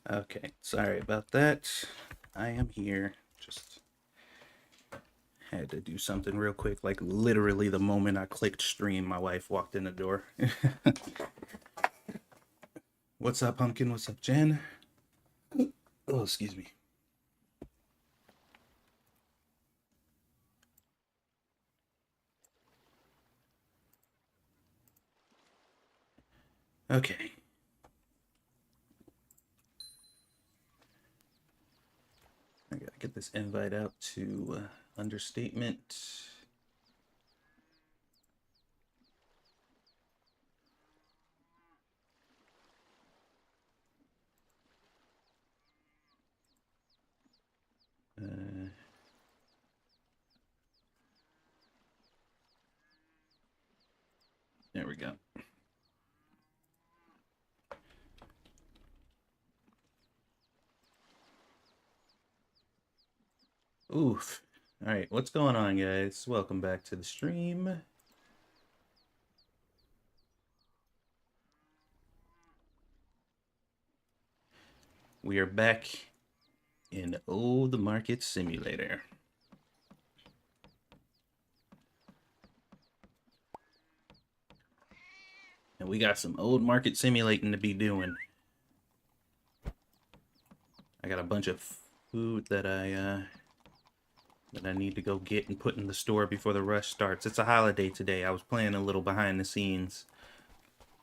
Okay, sorry about that. I am here. Just had to do something real quick. Like literally the moment I clicked stream, my wife walked in the door. What's up, Pumpkin? What's up, Jen? Oh, excuse me. Okay. I gotta get this invite out to Understatement. Uh, there we go. Oof. All right, what's going on, guys? Welcome back to the stream. We are back in the Market Simulator. And we got some old market simulating to be doing. I got a bunch of food that I need to go get and put in the store before the rush starts. It's a holiday today. I was playing a little behind the scenes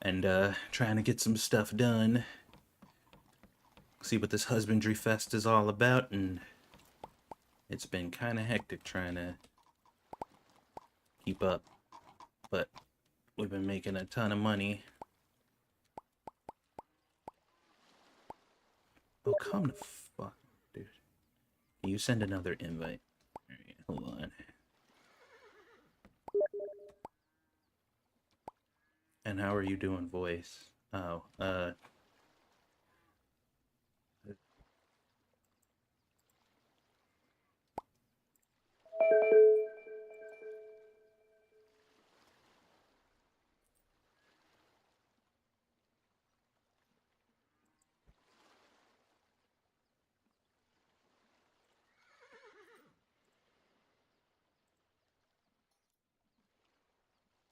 and trying to get some stuff done. See what this husbandry fest is all about, and it's been kind of hectic trying to keep up. But we've been making a ton of money. Oh, come the fuck, dude. You send another invite. All right, hold on. And how are you doing, voice? Oh, all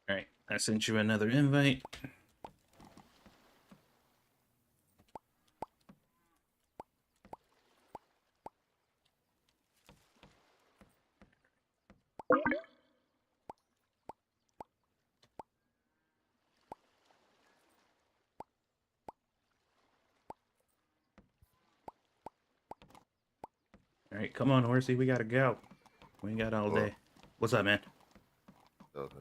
right. I sent you another invite. All right, come on, horsey. We gotta go. We ain't got all Well, day. What's up, man? okay.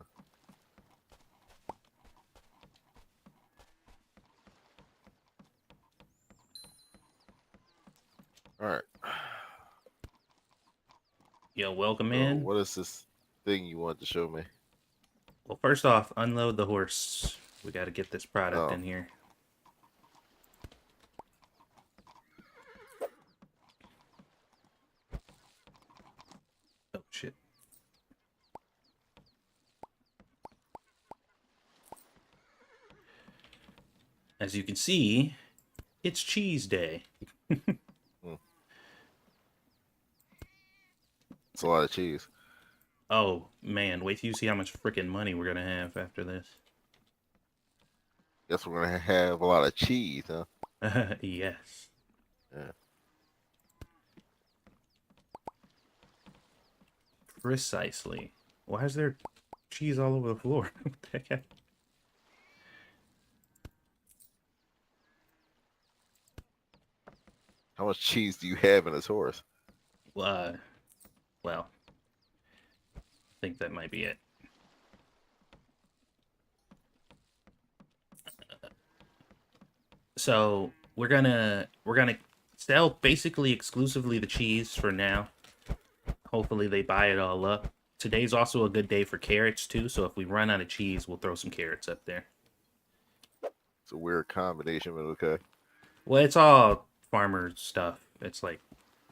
All right. Yo, welcome So, in. what is this thing you want to show me? Well, first off, unload the horse. We gotta get this product Oh, in here. Oh, shit. As you can see, it's cheese day. hmm. It's a lot of cheese. Oh, man. Wait till you see how much freaking money we're gonna have after this. Guess we're gonna have a lot of cheese, huh? Yes. Yeah. Precisely. Why is there cheese all over the floor? What the heck? How much cheese do you have in this horse? Uh, well, I think that might be it. So we're gonna sell basically exclusively the cheese for now. Hopefully they buy it all up. Today's also a good day for carrots too, so if we run out of cheese, we'll throw some carrots up there. It's a weird combination, but okay. Well, it's all farmer stuff. It's like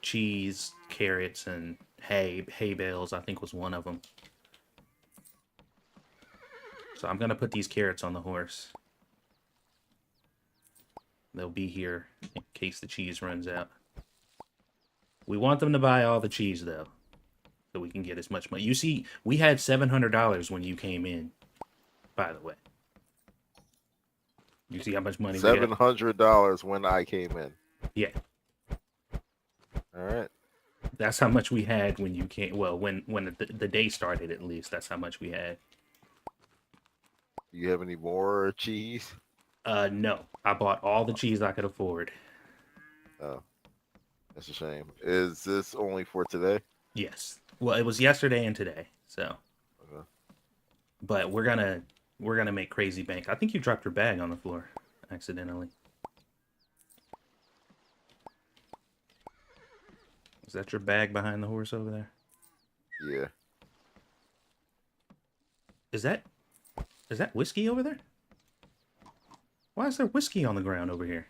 cheese, carrots, and hay bales, I think was one of them. So I'm gonna put these carrots on the horse. They'll be here case the cheese runs out. We want them to buy all the cheese, though, so we can get as much money. You see, we had $700 when you came in, by the way. You see how much money we got? $700 when I came in. Yeah. All right. That's how much we had when you came. Well, when the day started, at least. That's how much we had. Do you have any more cheese? No. I bought all the cheese I could afford. Oh, that's a shame. Is this only for today? Yes. Well, it was yesterday and today, so. Okay. But we're gonna make crazy bank. I think you dropped your bag on the floor accidentally. Is that your bag behind the horse over there? Yeah. Is that whiskey over there? Why is there whiskey on the ground over here?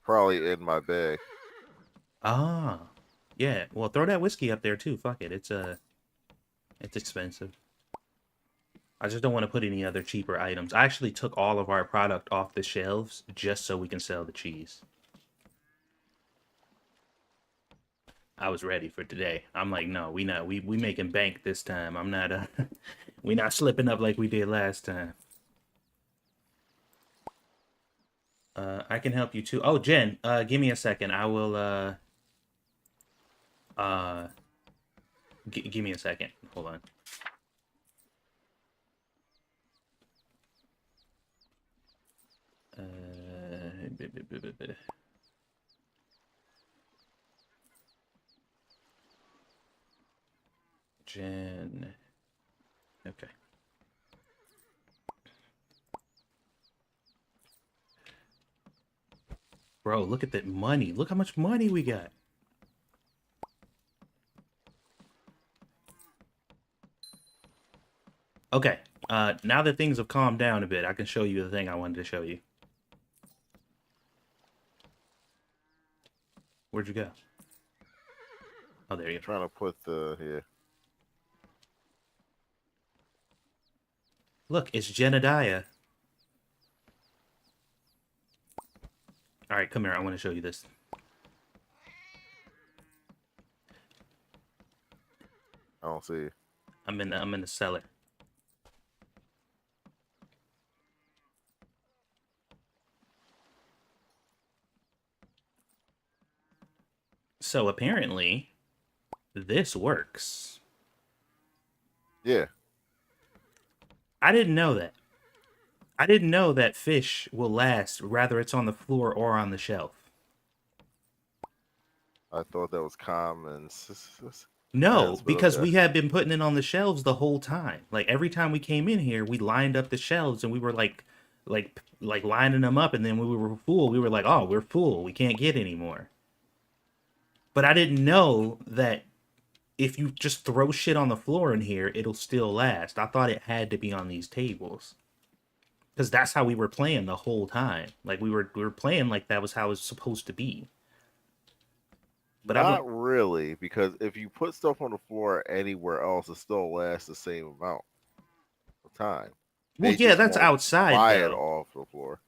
Probably in my bag. Ah. Yeah. Well, throw that whiskey up there too. Fuck it. It's expensive. I just don't want to put any other cheaper items. I actually took all of our product off the shelves just so we can sell the cheese. I was ready for today. I'm like, no, we making bank this time. I'm not we not slipping up like we did last time. I can help you too. Oh, Jen, give me a second. I will give me a second. Hold on. Jen. Okay. Bro, look at that money. Look how much money we got. Okay. Now that things have calmed down a bit, I can show you the thing I wanted to show you. Where'd you go? Oh, there you go. Trying to put the here. Look, it's Jenadiah. All right, come here. I want to show you this. I don't see it. I'm in the cellar. So apparently, this works. Yeah. I didn't know that. I didn't know that fish will last, whether it's on the floor or on the shelf. I thought that was common. No, But because okay. we had been putting it on the shelves the whole time. Like every time we came in here, we lined up the shelves and we were like lining them up, and then when we were full, we were like, "Oh, we're full. We can't get any more." But I didn't know that if you just throw shit on the floor in here, it'll still last. I thought it had to be on these tables. Because that's how we were playing the whole time. Like we were playing like that was how it was supposed to be. But not really, because if you put stuff on the floor anywhere else, it still lasts the same amount of time. Well, yeah, that's outside. Buy though. it off the floor.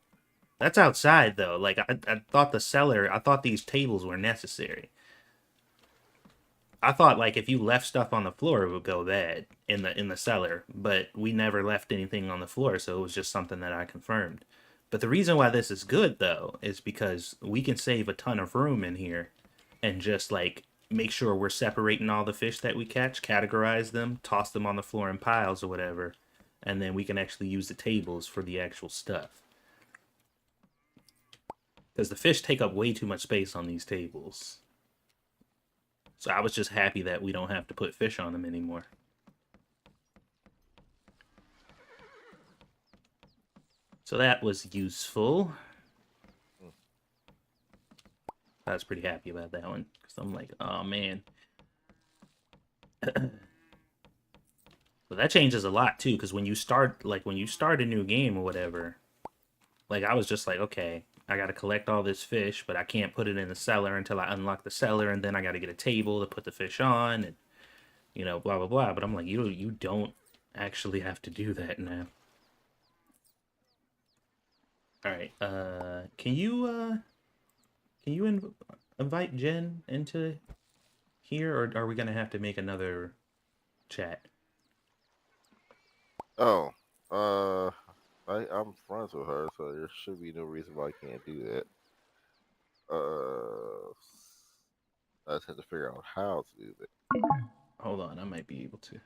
That's outside though. Like I thought I thought these tables were necessary. I thought like if you left stuff on the floor, it would go bad in the cellar. But we never left anything on the floor, so it was just something that I confirmed. But the reason why this is good though is because we can save a ton of room in here, and just like make sure we're separating all the fish that we catch, categorize them, toss them on the floor in piles or whatever, and then we can actually use the tables for the actual stuff. Because the fish take up way too much space on these tables. So I was just happy that we don't have to put fish on them anymore. So that was useful. I was pretty happy about that one. Because I'm like, oh man. But that changes a lot too. Because when you start a new game or whatever, like I was just like, okay, I got to collect all this fish, but I can't put it in the cellar until I unlock the cellar, and then I got to get a table to put the fish on, and blah blah blah. But I'm like, you don't actually have to do that now. All right. Can you invite Jen into here, or are we gonna have to make another chat? Oh, I'm friends with her, so there should be no reason why I can't do that. I just have to figure out how to do that. Hold on, I might be able to.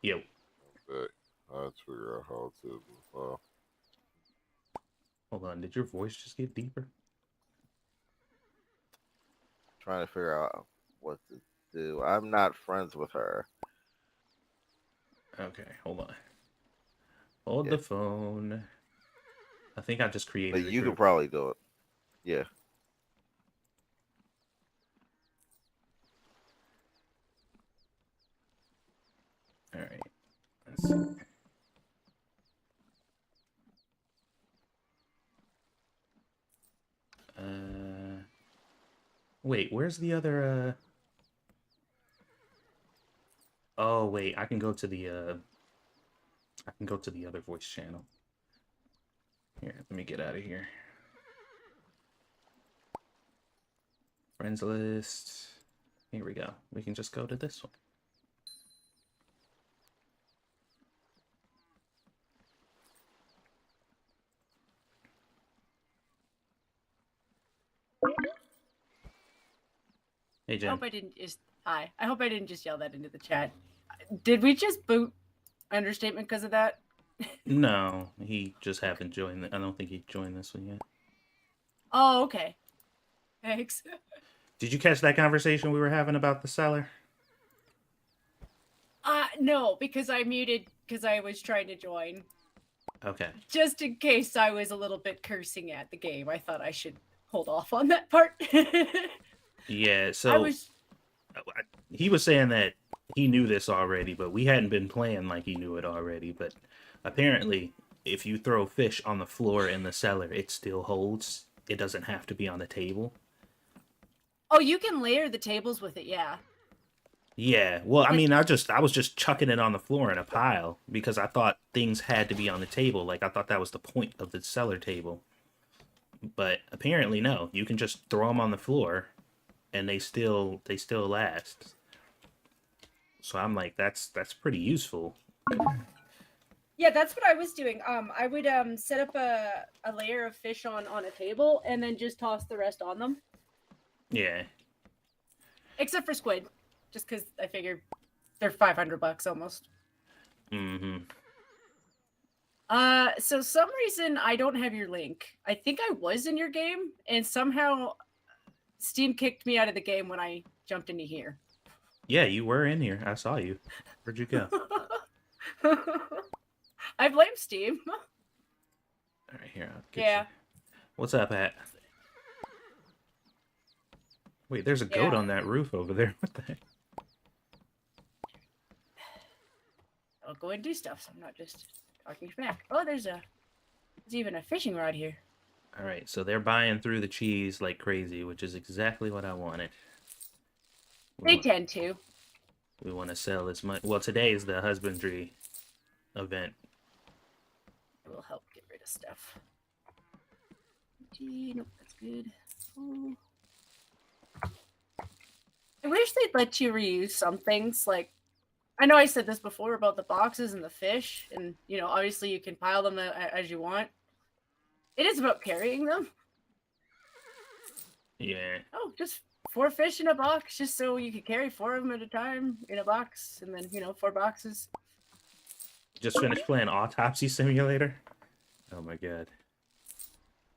Yo. But I have to figure out how to. Hold on, did your voice just get deeper? Trying to figure out what to do. I'm not friends with her. Okay, hold on. Hold Yeah, the phone. I think I just but created a you could group. probably do it. Yeah. All right. Let's see. Wait, where's the other Oh, wait, I can go to the I can go to the other voice channel. Here, let me get out of here. Friends list. Here we go. We can just go to this one. Hey, I Jen. hope I didn't just hi. I hope I didn't just yell that into the chat. Did we just boot understatement because of that? No, he just haven't joined. I don't think he joined this one yet. Oh, okay. Thanks. Did you catch that conversation we were having about the seller? No, because I muted because I was trying to join. Okay. Just in case I was a little bit cursing at the game. I thought I should hold off on that part. Yeah, I so was he was saying that he knew this already, but we hadn't been playing like he knew it already. But apparently, if you throw fish on the floor in the cellar, it still holds. It doesn't have to be on the table. Oh, you can layer the tables with it, yeah. Yeah, well, I Like mean, I was just chucking it on the floor in a pile because I thought things had to be on the table. Like I thought that was the point of the cellar table. But apparently, no. You can just throw them on the floor, and they still last. So I'm like, that's pretty useful. yeah, that's what I was doing. I would set up a layer of fish on a table and then just toss the rest on them. Yeah. Except for squid, just because I figured they're $500 almost. Mm-hmm. So some reason I don't have your link. I think I was in your game, and somehow Steam kicked me out of the game when I jumped into here. Yeah, you were in here. I saw you. Where'd you go? I blame Steam. All right, here. I'll get Yeah. you. What's up, Pat? Wait, there's a goat Yeah. on that roof over there. What the heck? I'll go and do stuff, so I'm not just talking smack. Oh, there's even a fishing rod here. All right, so they're buying through the cheese like crazy, which is exactly what I wanted. They tend to. We want to sell as much. Well, today is the husbandry event. It will help get rid of stuff. Nope, that's good. Oh. I wish they'd let you reuse some things. Like, I know I said this before about the boxes and the fish, and obviously you can pile them as you want. It is about carrying them. Yeah. Oh, just 4 fish in a box, just so you could carry 4 of them at a time in a box, and then 4 boxes. Just finished playing Autopsy Simulator. Oh my god.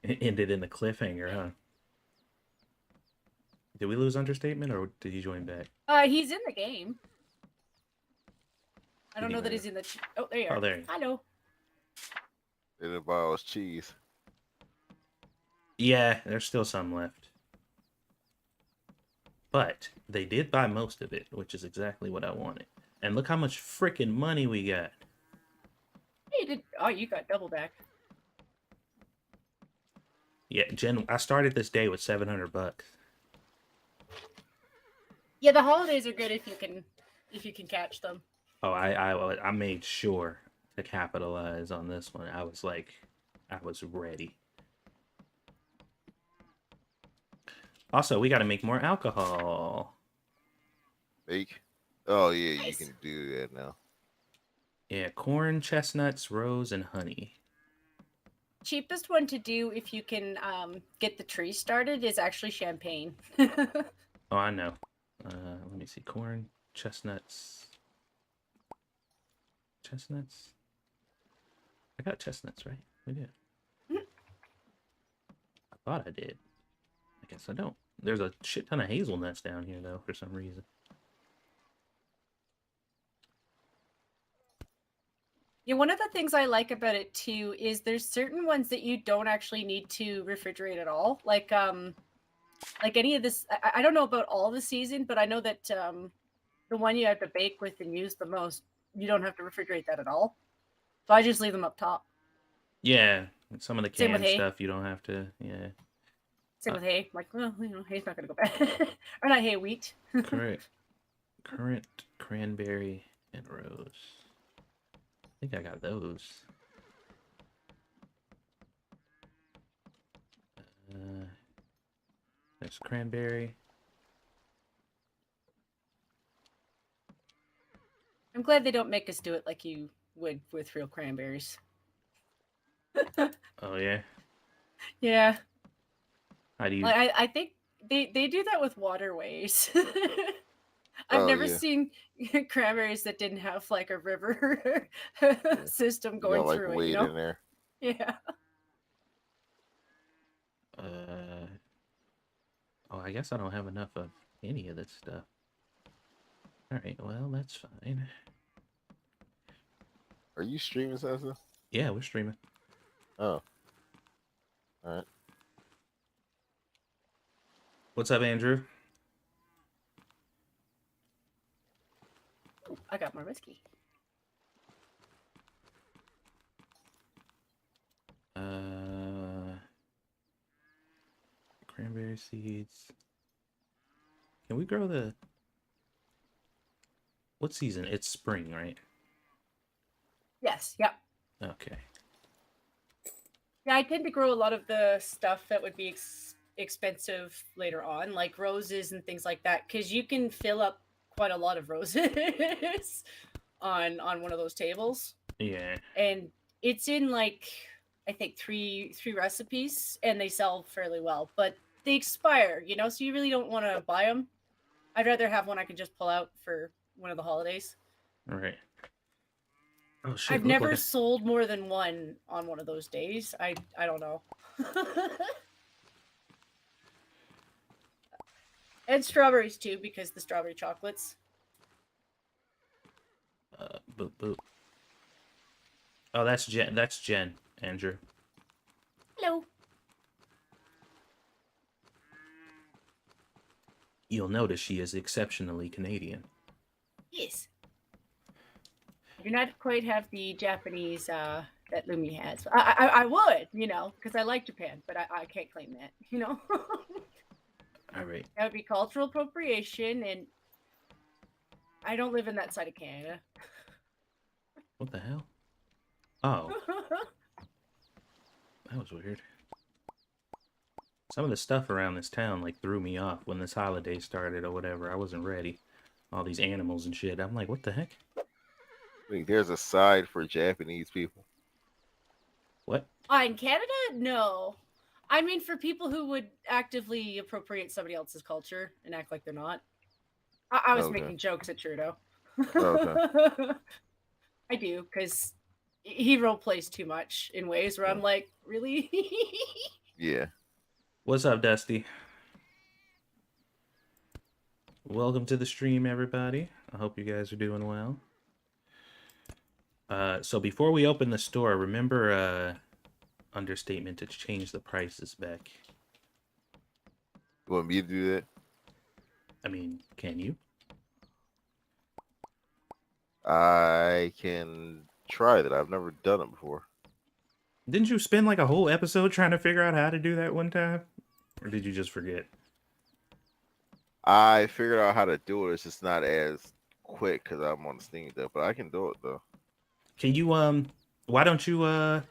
It ended in the cliffhanger, huh? Did we lose Understatement, or did he join back? He's in the game. I don't Did he know that move? he's in the. Oh, there you are. Oh, there he is. Hello. They didn't buy all his cheese. Yeah, there's still some left. But they did buy most of it, which is exactly what I wanted. And look how much freaking money we got. Hey, did you got double back? Yeah, Jen, I started this day with $700. Yeah, the holidays are good if you can catch them. Oh, I made sure to capitalize on this one. I was like, I was ready. Also, we got to make more alcohol. Make. Oh yeah, you Nice. can do that now. Yeah, corn, chestnuts, rose, and honey. Cheapest one to do if you can get the tree started is actually champagne. Oh, I know. Let me see. Corn, chestnuts. Chestnuts? I got chestnuts, right? We did. Mhm. I thought I did. I guess I don't. There's a shit ton of hazelnuts down here, though, for some reason. Yeah, one of the things I like about it too is there's certain ones that you don't actually need to refrigerate at all. Like any of this, I don't know about all the season, but I know that the one you have to bake with and use the most, you don't have to refrigerate that at all. So I just leave them up top. Yeah, some of the Same with canned hay. stuff you don't have to. Yeah. Same with hay. Like, well, hay's not gonna go bad. Or not hay, wheat. Currant, cranberry, and rose. I think I got those. There's cranberry. I'm glad they don't make us do it like you would with real cranberries. Oh yeah. Yeah, How do you? like I think they do that with waterways. I've Oh never yeah, seen cranberries that didn't have like a river yeah. system You going got like through it, you weight know? in there. Yeah. Oh, I guess I don't have enough of any of this stuff. All right. Well, that's fine. Are you streaming, Sessa? Yeah, we're streaming. Oh, all right. What's up, Andrew? Ooh, I got more whiskey. Cranberry seeds. Can we grow the? What season? It's spring, right? Yes, yep. Okay. Yeah, I tend to grow a lot of the stuff that would be expensive later on, like roses and things like that, because you can fill up quite a lot of roses on one of those tables, Yeah. and it's in like I think three recipes, and they sell fairly well, but they expire, you know, so you really don't want to buy them. I'd rather have one I can just pull out for one of the holidays. All right. Oh shit! I've Look never what sold more than one on one of those days. I don't know. And strawberries too, because the strawberry chocolates. boop boop. Oh, that's Jen. That's Jen. Andrew. Hello. You'll notice she is exceptionally Canadian. Yes. I do not quite have the Japanese that Lumi has. I would, you know, because I like Japan, but I can't claim that, you know. All right. That would be cultural appropriation, and I don't live in that side of Canada. What the hell? Oh, that was weird. Some of the stuff around this town like threw me off when this holiday started or whatever. I wasn't ready. All these animals and shit. I'm like, what the heck? I think there's a side for Japanese people. What? In Canada, no. I mean, for people who would actively appropriate somebody else's culture and act like they're not. I was Okay. making jokes at Trudeau. Okay. I do, because he role plays too much in ways where I'm like, really? Yeah. What's up, Dusty? Welcome to the stream, everybody. I hope you guys are doing well. So before we open the store, remember understatement to change the prices back. You want me to do that? I mean, can you? I can try that. I've never done it before. Didn't you spend like a whole episode trying to figure out how to do that one time? Or did you just forget? I figured out how to do it. It's just not as quick because I'm on the Steam Deck, but I can do it though. Can you why don't you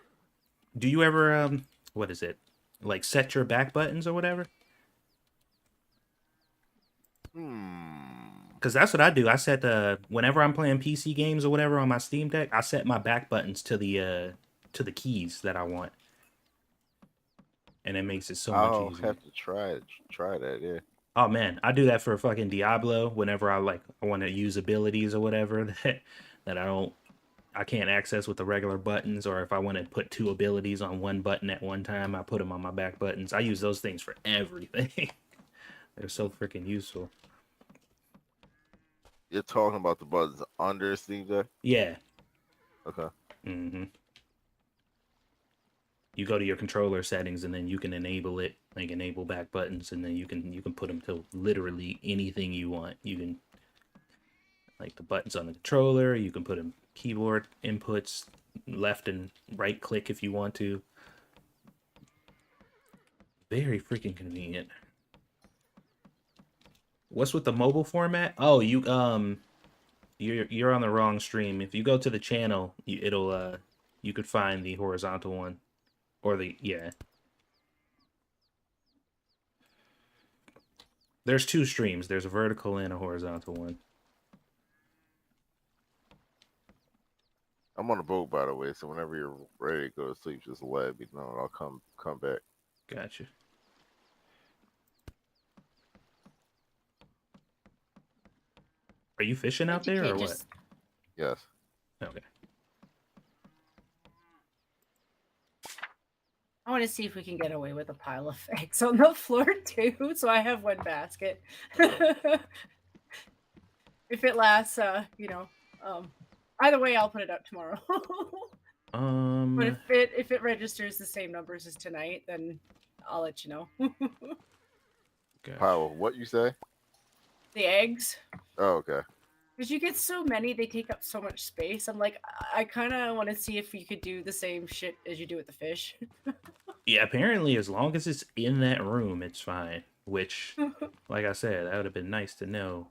do you ever what is it? Like set your back buttons or whatever? Because that's what I do. I set whenever I'm playing PC games or whatever on my Steam Deck, I set my back buttons to the keys that I want, and it makes it so much I'll easier. have to try that. Yeah. Oh man, I do that for fucking Diablo whenever I want to use abilities or whatever that I can't access with the regular buttons, or if I want to put two abilities on one button at one time, I put them on my back buttons. I use those things for everything. They're so freaking useful. You're talking about the buttons under Steam Deck? Yeah. Okay. Mm-hmm. You go to your controller settings and then you can enable it, like enable back buttons, and then you can put them to literally anything you want. You can like the buttons on the controller, you can put them keyboard inputs, left and right click if you want to. Very freaking convenient. What's with the mobile format? Oh, you're on the wrong stream. If you go to the channel, it'll you could find the horizontal one. Or yeah. There's two streams. There's a vertical and a horizontal one. I'm on a boat, by the way, so whenever you're ready to go to sleep, just let me know and I'll come back. Gotcha. Are you fishing out there or what? Yes. Okay. I want to see if we can get away with a pile of eggs on the floor too. So I have one basket. If it lasts, either way, I'll put it up tomorrow. But if it registers the same numbers as tonight, then I'll let you know. Gotcha. Pile of what you say? The eggs. Oh, okay. Because you get so many, they take up so much space. I'm like, I kind of want to see if you could do the same shit as you do with the fish. Yeah, apparently as long as it's in that room, it's fine. Which, like I said, that would have been nice to know.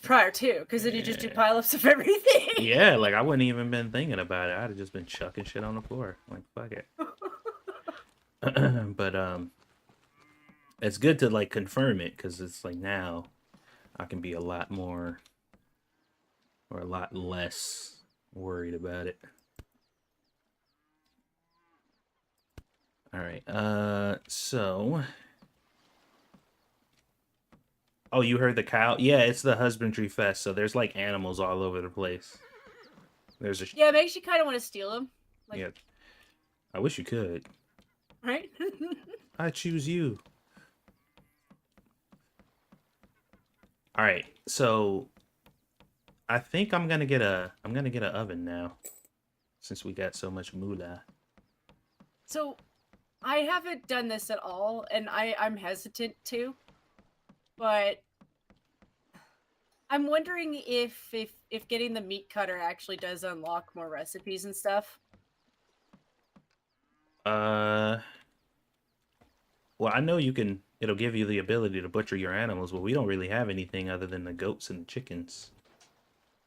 Prior to, because then you just do pile-ups of everything. Yeah, like I wouldn't even been thinking about it. I'd have just been chucking shit on the floor. Like, fuck it. But, it's good to, like, confirm it, because it's like now I can be a lot more, or a lot less worried about it. All right, so... Oh, you heard the cow? Yeah, it's the husbandry fest, so there's, like, animals all over the place. There's a... Yeah, it makes you kind of want to steal them. Like... Yeah. I wish you could. Right? I choose you. All right, so I think I'm gonna get an oven now, since we got so much moolah. So, I haven't done this at all, and I'm hesitant to, but I'm wondering if getting the meat cutter actually does unlock more recipes and stuff. Well, I know you can. It'll give you the ability to butcher your animals, but we don't really have anything other than the goats and the chickens.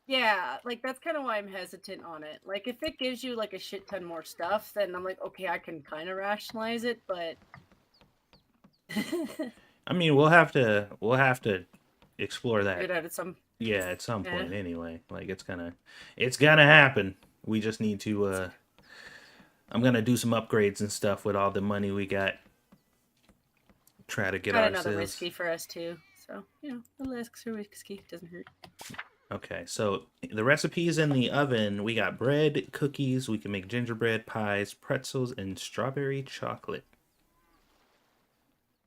Yeah, like that's kind of why I'm hesitant on it. Like if it gives you like a shit ton more stuff, then I'm like, okay, I can kind of rationalize it, but I mean, we'll have to explore that. get out at some at some point anyway. Like it's gonna happen. We just need to I'm gonna do some upgrades and stuff with all the money we got. Try to get ourselves another whiskey for us too. So, a little extra whiskey doesn't hurt. Okay, so the recipes in the oven, we got bread, cookies, we can make gingerbread, pies, pretzels, and strawberry chocolate.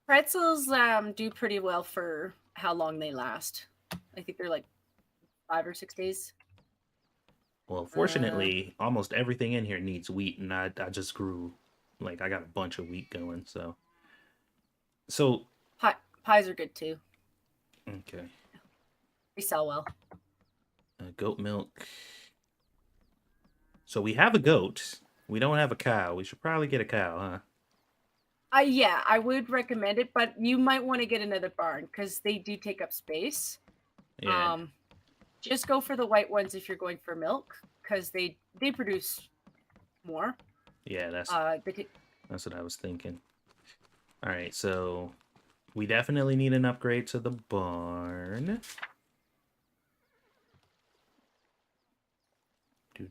Pretzels do pretty well for how long they last. I think they're like 5 or 6 days. Well, fortunately, almost everything in here needs wheat, and I just grew, like, I got a bunch of wheat going, so... Pies are good too. Okay. They sell well. Goat milk. So we have a goat. We don't have a cow. We should probably get a cow, huh? Yeah, I would recommend it, but you might want to get another barn because they do take up space. Yeah. Just go for the white ones if you're going for milk, because they produce more. Yeah, They could, that's what I was thinking. All right, so we definitely need an upgrade to the barn.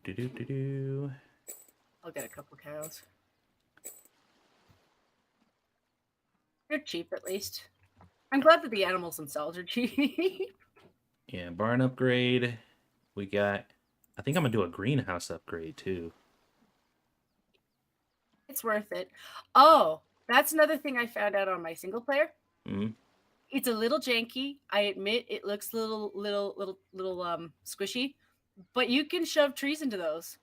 Do. I'll get a couple cows. They're cheap, at least. I'm glad that the animals themselves are cheap. Yeah, barn upgrade. We got. I think I'm gonna do a greenhouse upgrade too. It's worth it. Oh, that's another thing I found out on my single player. Mm. It's a little janky. I admit it looks little squishy, but you can shove trees into those.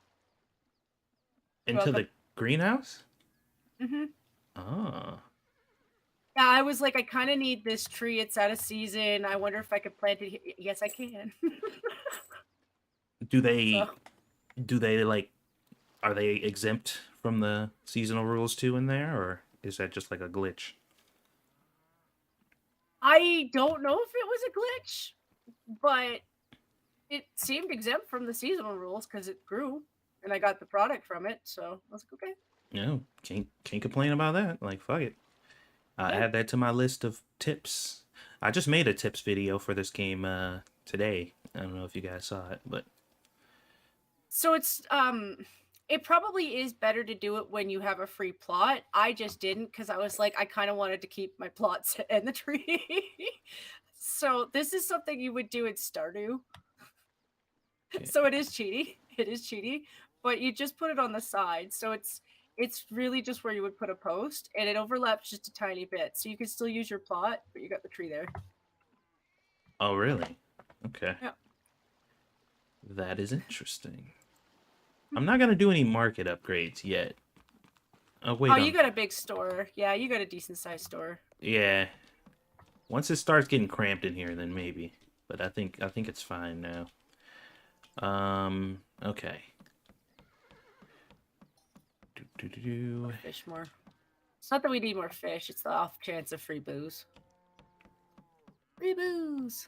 Into the greenhouse? Mm-hmm. Oh. Yeah, I was like, I kind of need this tree. It's out of season. I wonder if I could plant it here. Yes, I can. Do they? So, Do they like? Are they exempt from the seasonal rules too in there, or is that just like a glitch? I don't know if it was a glitch, but it seemed exempt from the seasonal rules because it grew and I got the product from it. So I was like, okay. No, can't complain about that. Like, fuck it. I add that to my list of tips. I just made a tips video for this game today. I don't know if you guys saw it, but So it's it probably is better to do it when you have a free plot. I just didn't because I was like, I kind of wanted to keep my plots in the tree. So this is something you would do in Stardew. Okay. So it is cheaty. It is cheaty, but you just put it on the side. So it's really just where you would put a post, and it overlaps just a tiny bit. So you can still use your plot, but you got the tree there. Oh, really? Okay. Yeah. That is interesting. I'm not gonna do any market upgrades yet. Oh wait. Oh, you got a big store. Yeah, you got a decent sized store. Yeah. Once it starts getting cramped in here, then maybe. But I think it's fine now. Okay. Fish more. It's not that we need more fish. It's the off chance of free booze. Free booze.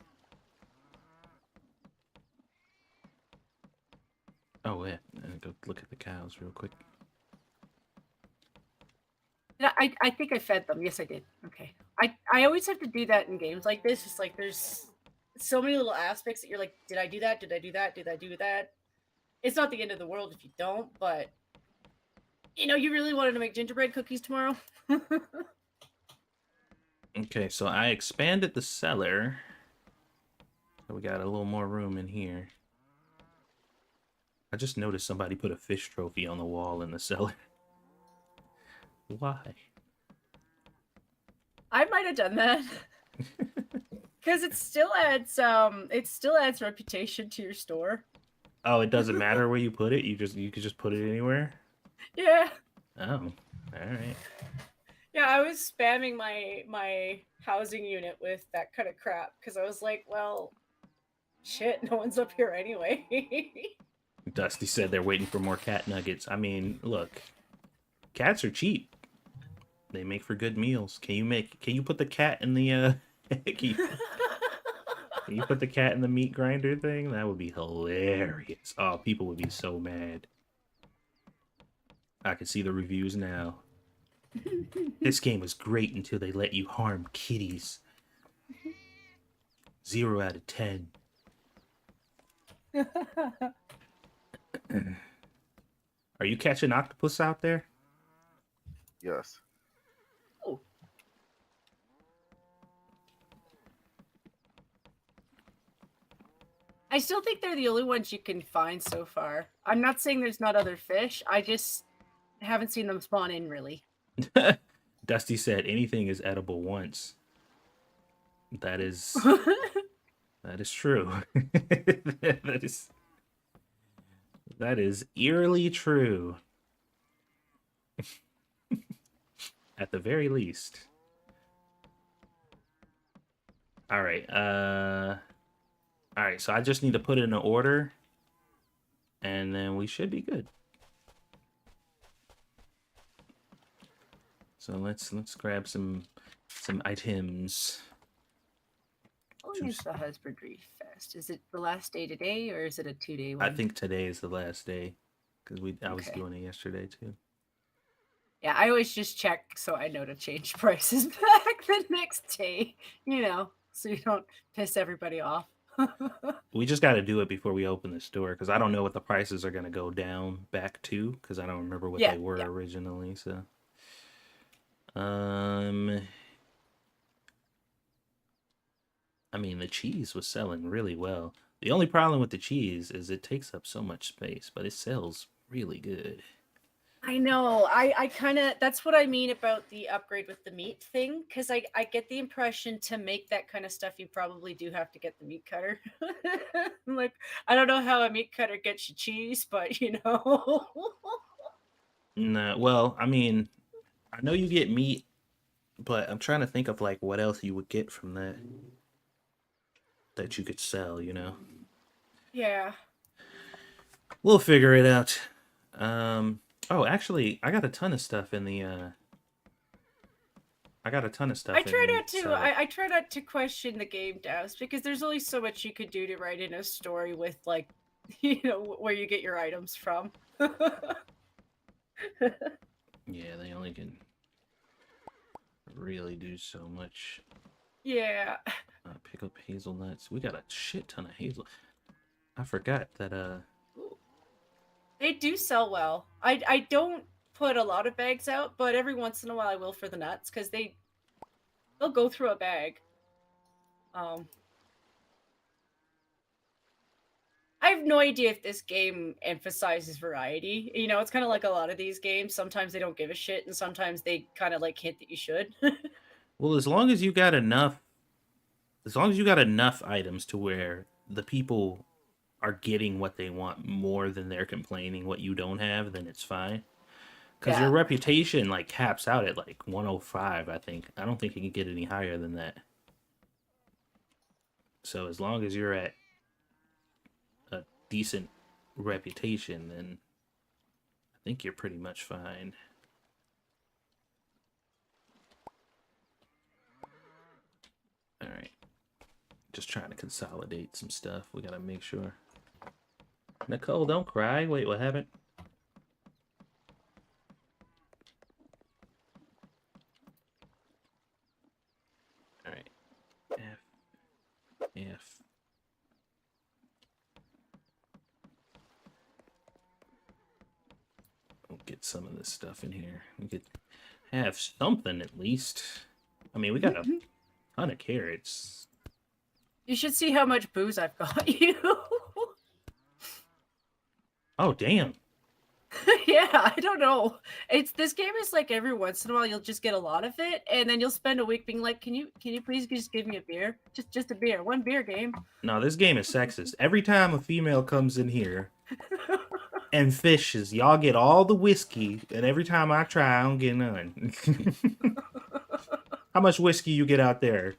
Oh yeah. Go look at the cows real quick. I think I fed them. Yes, I did. Okay. I always have to do that in games like this. It's like there's so many little aspects that you're like, did I do that? Did I do that? Did I do that? It's not the end of the world if you don't, but you know, you really wanted to make gingerbread cookies tomorrow. Okay, so I expanded the cellar. So we got a little more room in here. I just noticed somebody put a fish trophy on the wall in the cellar. Why? I might have done that. Because it still adds reputation to your store. Oh, it doesn't matter where you put it. You could just put it anywhere. Yeah. Oh, all right. Yeah, I was spamming my housing unit with that kind of crap because I was like, well, shit, no one's up here anyway. Dusty said they're waiting for more cat nuggets. I mean, look, cats are cheap. They make for good meals. Can you put the cat in the can you put the cat in the meat grinder thing? That would be hilarious. Oh, people would be so mad. I can see the reviews now. This game was great until they let you harm kitties. 0 out of 10. Are you catching octopus out there? Yes. Oh. I still think they're the only ones you can find so far. I'm not saying there's not other fish. I just haven't seen them spawn in, really. Dusty said anything is edible once. That is true. that is eerily true. At the very least. All right. All right, so I just need to put it in an order and then we should be good. So let's grab some items. How long is the Husbandry Fest? Is it the last day today, or is it a 2-day one? I think today is the last day because I was Okay. doing it yesterday too. Yeah, I always just check so I know to change prices back the next day, so you don't piss everybody off. We just got to do it before we open the store because I don't know what the prices are going to go down back to because I don't remember what Yeah, they were yeah. originally. So, I mean, the cheese was selling really well. The only problem with the cheese is it takes up so much space, but it sells really good. I know. I kind of, that's what I mean about the upgrade with the meat thing, because I get the impression to make that kind of stuff, you probably do have to get the meat cutter. I'm like, I don't know how a meat cutter gets you cheese, but Nah, well, I mean, I know you get meat, but I'm trying to think of like what else you would get from that you could sell, you know? Yeah. We'll figure it out. Oh, actually, I got a ton of stuff in the I got a ton of stuff I in try the not to. cellar. I try not to question the game devs because there's only so much you could do to write in a story with, like, where you get your items from. Yeah, they only can really do so much. Yeah, Pick up hazelnuts. We got a shit ton of hazel. I forgot that they do sell well. I don't put a lot of bags out, but every once in a while I will for the nuts because they'll go through a bag. I have no idea if this game emphasizes variety. It's kind of like a lot of these games. Sometimes they don't give a shit, and sometimes they kind of like hint that you should. well, as long as you got enough items to where the people are getting what they want more than they're complaining what you don't have, then it's fine. Because your Yeah. reputation like caps out at like 105, I think. I don't think you can get any higher than that. So as long as you're at a decent reputation, then I think you're pretty much fine. All right. Just trying to consolidate some stuff. We gotta make sure. Nicole, don't cry. Wait, what happened? All right. F. We'll get some of this stuff in here. We could have something at least. I mean, we got a ton of carrots. You should see how much booze I've got you. Oh, damn. Yeah, I don't know. This game is like every once in a while you'll just get a lot of it, and then you'll spend a week being like, can you please just give me a beer? Just a beer. One beer game. No, this game is sexist. Every time a female comes in here and fishes, y'all get all the whiskey, and every time I try, I don't get none. How much whiskey you get out there?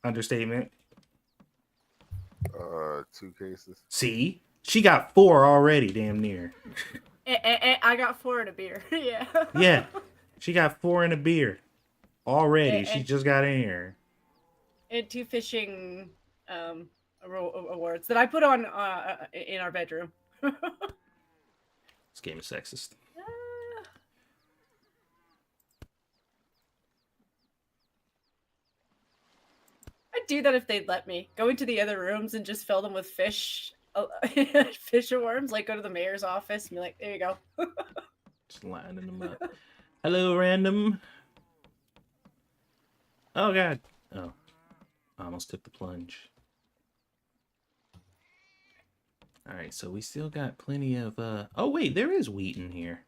Understatement. 2 cases. See? She got 4 already, damn near. I got 4 in a beer. Yeah. Yeah. She got 4 in a beer. Already. And- She just got in here. And 2 fishing awards that I put on in our bedroom. This game is sexist. I'd do that if they'd let me. Go into the other rooms and just fill them with fish. Fish worms, like go to the mayor's office and be like, there you go. Just lining them up. Hello, random. Oh, God. Oh. I almost took the plunge. Alright, so we still got plenty of, Oh, wait, there is wheat in here.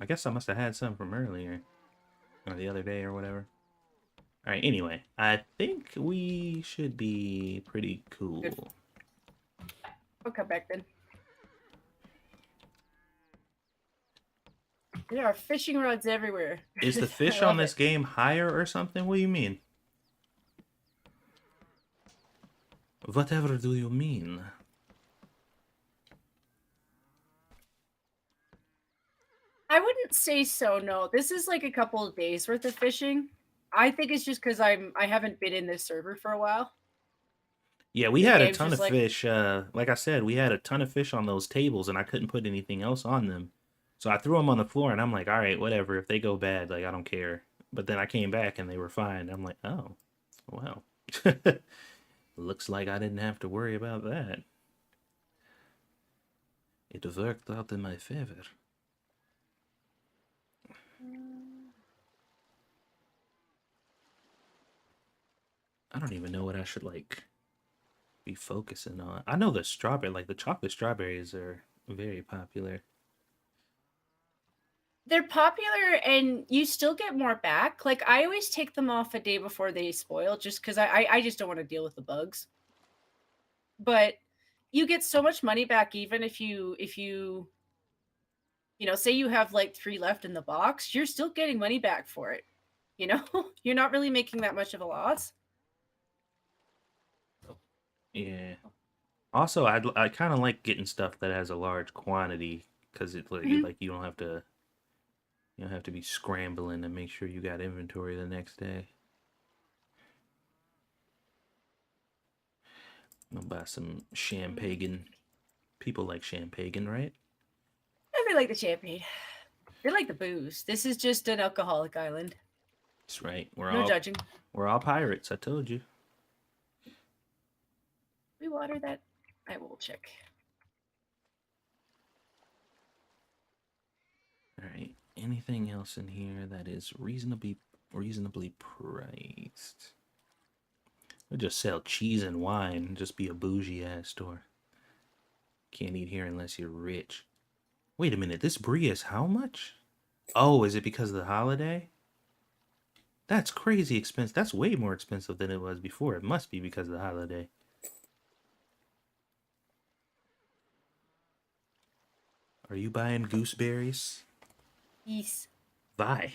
I guess I must have had some from earlier. Or the other day or whatever. Alright, anyway. I think we should be pretty cool. Good. I'll come back then. There are fishing rods everywhere. Is the fish I on love this it. game higher or something? What do you mean? Whatever do you mean? I wouldn't say so, no. This is like a couple of days worth of fishing. I think it's just because I haven't been in this server for a while. Yeah, we This had a game's ton just of like fish. Like I said, we had a ton of fish on those tables, and I couldn't put anything else on them. So I threw them on the floor, and I'm like, all right, whatever. If they go bad, like I don't care. But then I came back, and they were fine. I'm like, oh, well. Looks like I didn't have to worry about that. It worked out in my favor. I don't even know what I should like be focusing on. I know the strawberry, like the chocolate strawberries are very popular. they're popular, and you still get more back. Like I always take them off a day before they spoil, just because I just don't want to deal with the bugs. But you get so much money back, even if you know, say you have like 3 left in the box, you're still getting money back for it. You know, you're not really making that much of a loss. Yeah. Also, I kind of like getting stuff that has a large quantity because it Mhm. like you don't have to be scrambling to make sure you got inventory the next day. I'll buy some champagne. People like champagne, right? I really like the champagne. They like the booze. This is just an alcoholic island. That's right. No judging. We're all pirates. I told you. We water that. I will check. All right. Anything else in here that is reasonably priced? We'll just sell cheese and wine. Just be a bougie ass store. Can't eat here unless you're rich. Wait a minute. This brie is how much? Oh, is it because of the holiday? That's crazy expensive. That's way more expensive than it was before. It must be because of the holiday. Are you buying gooseberries? Yes. Why?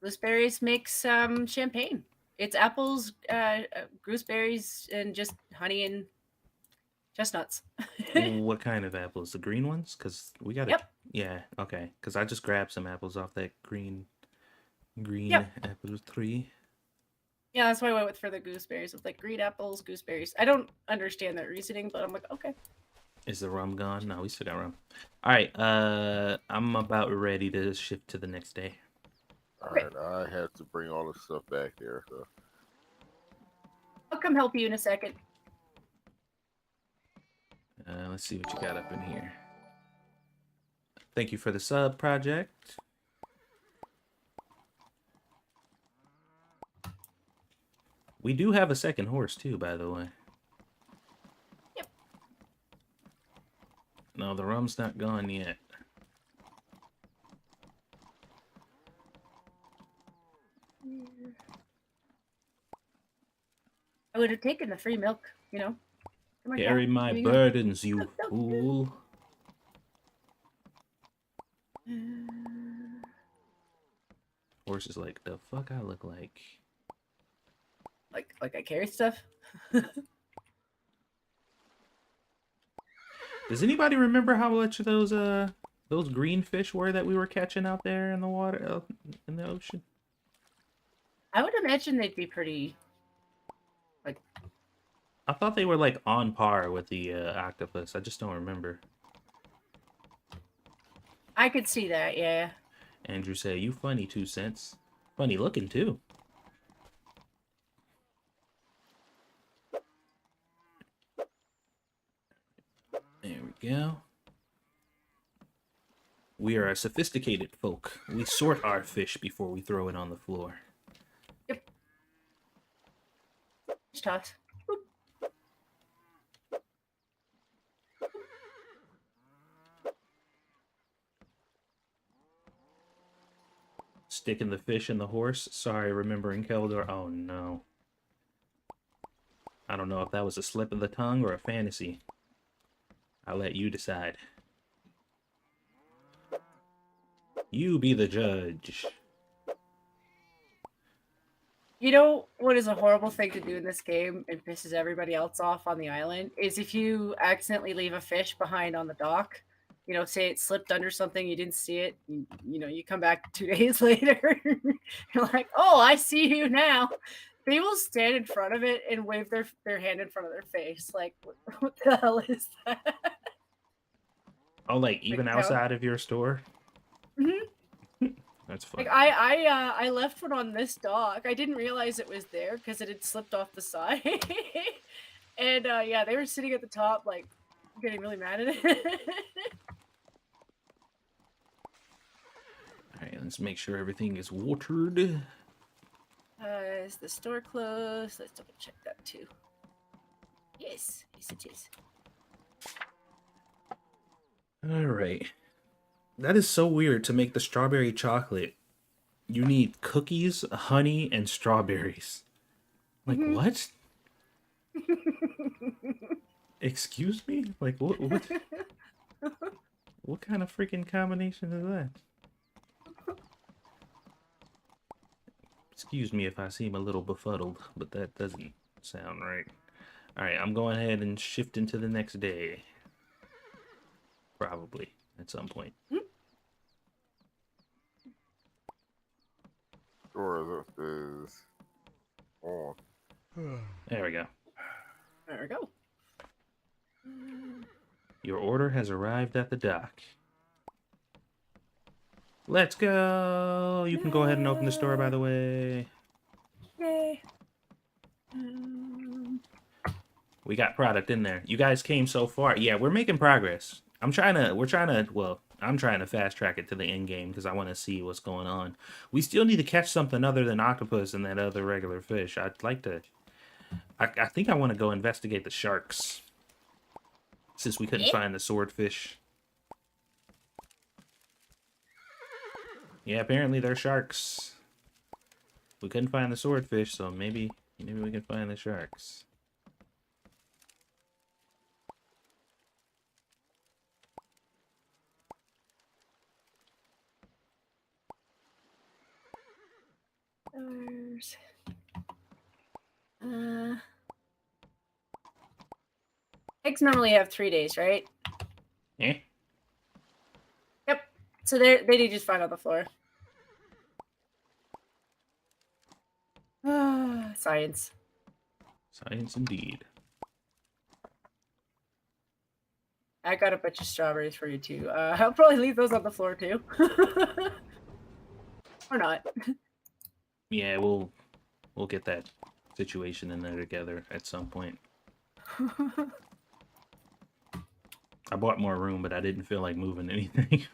Gooseberries makes champagne. It's apples, gooseberries, and just honey and chestnuts. What kind of apples? The green ones? Because we got Yep. Yeah, okay. Because I just grabbed some apples off that green Yep. apple tree. Yeah, that's why I went with for the gooseberries. With like green apples, gooseberries. I don't understand that reasoning, but I'm like, okay. Is the rum gone? No, we still got rum. All right, I'm about ready to shift to the next day. All Okay. right, I had to bring all this stuff back there. So I'll come help you in a second. Let's see what you got up in here. Thank you for the sub, Project. We do have a second horse too, by the way. Yep. No, the rum's not gone yet. I would have taken the free milk, you know. Come on, Carry cat. my Here you go. burdens, you fool. Horse is like, the fuck I look like? Like I carry stuff. Does anybody remember how much those green fish were that we were catching out there in the water, in the ocean? I would imagine they'd be pretty. Like, I thought they were like on par with the octopus. I just don't remember. I could see that, yeah. Andrew said, "You funny, 2 cents. Funny looking too." There we go. We are a sophisticated folk. We sort our fish before we throw it on the floor. Just toss. Sticking the fish in the horse. Sorry, remembering Keldor. Oh no. I don't know if that was a slip of the tongue or a fantasy. I'll let you decide. You be the judge. You know what is a horrible thing to do in this game and pisses everybody else off on the island is if you accidentally leave a fish behind on the dock. say it slipped under something, you didn't see it, you come back 2 days later, you're like, oh, I see you now. They will stand in front of it and wave their hand in front of their face. Like, what the hell is that? Oh, like even Like, no. outside of your store? Mhm. That's funny. Like I left one on this dock. I didn't realize it was there because it had slipped off the side. And yeah, they were sitting at the top, like getting really mad at it. All right, let's make sure everything is watered. Is the store closed? Let's double check that too. Yes, yes it is. All right. That is so weird to make the strawberry chocolate. You need cookies, honey, and strawberries. Like, Mhm. what? Excuse me? Like, what kind of freaking combination is that? Excuse me if I seem a little befuddled, but that doesn't sound right. Alright, I'm going ahead and shift into the next day. Probably, at some point. Door is on. There we go. There we go. Your order has arrived at the dock. Let's go! You can go ahead and open the store, by the way. Yay. We got product in there. You guys came so far. Yeah, we're making progress. I'm trying to fast track it to the end game because I want to see what's going on. We still need to catch something other than octopus and that other regular fish. I'd like to... I think I want to go investigate the sharks. Since we couldn't find the swordfish. Yeah, apparently they're sharks. We couldn't find the swordfish, so maybe we can find the sharks. Eggs normally have 3 days, right? Eh? Yep. So they did just find on the floor. Science. Science indeed. I got a bunch of strawberries for you too. I'll probably leave those on the floor too. Or not. Yeah, we'll get that situation in there together at some point. I bought more room, but I didn't feel like moving anything.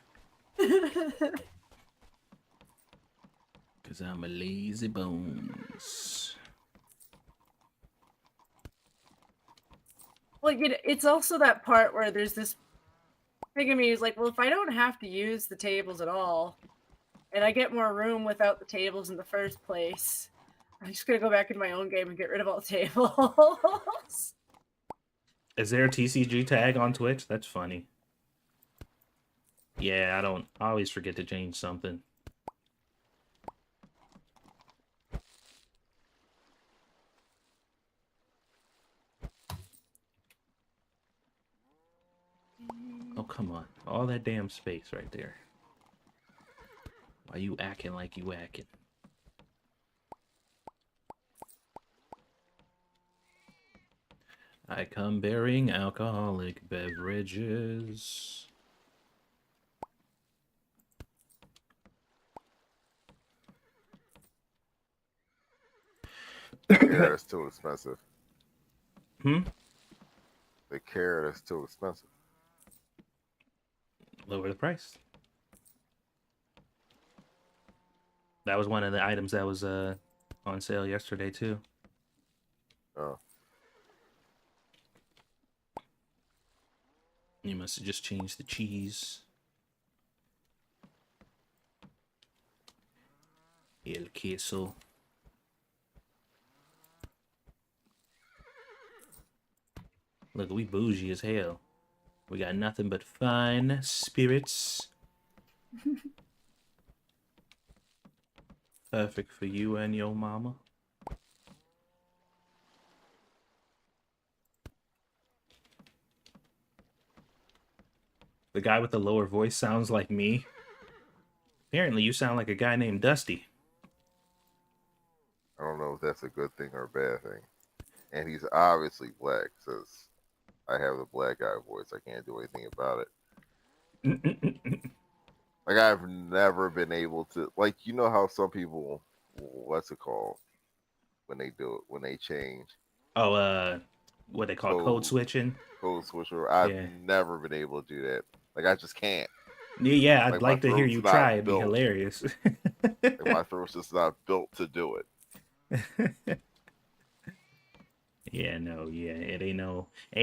Because I'm a lazy bones. Well, it's also that part where there's this thing in me who's like, well, if I don't have to use the tables at all, and I get more room without the tables in the first place, I'm just gonna go back into my own game and get rid of all the tables. Is there a TCG tag on Twitch? That's funny. Yeah, I always forget to change something. Oh, come on. All that damn space right there. Why you acting like you acting? I come bearing alcoholic beverages. Carrot is too expensive. Hmm? The carrot is too expensive. Lower the price. That was one of the items that was on sale yesterday too. Oh. You must have just changed the cheese. El queso. Look, we bougie as hell. We got nothing but fine spirits. Perfect for you and your mama. The guy with the lower voice sounds like me. Apparently, you sound like a guy named Dusty. I don't know if that's a good thing or a bad thing. And he's obviously black, since I have the black guy voice. I can't do anything about it. Like, I've never been able to, like, you know how some people, what's it called, when they do it, when they change Oh, what they call code switching? code switcher. I've Yeah. never been able to do that. Like, I just can't. Yeah, I'd Like, my like to hear throat's you not try. It'd be built. hilarious. Like, my throat's just not built to do it. Yeah, no, yeah, it ain't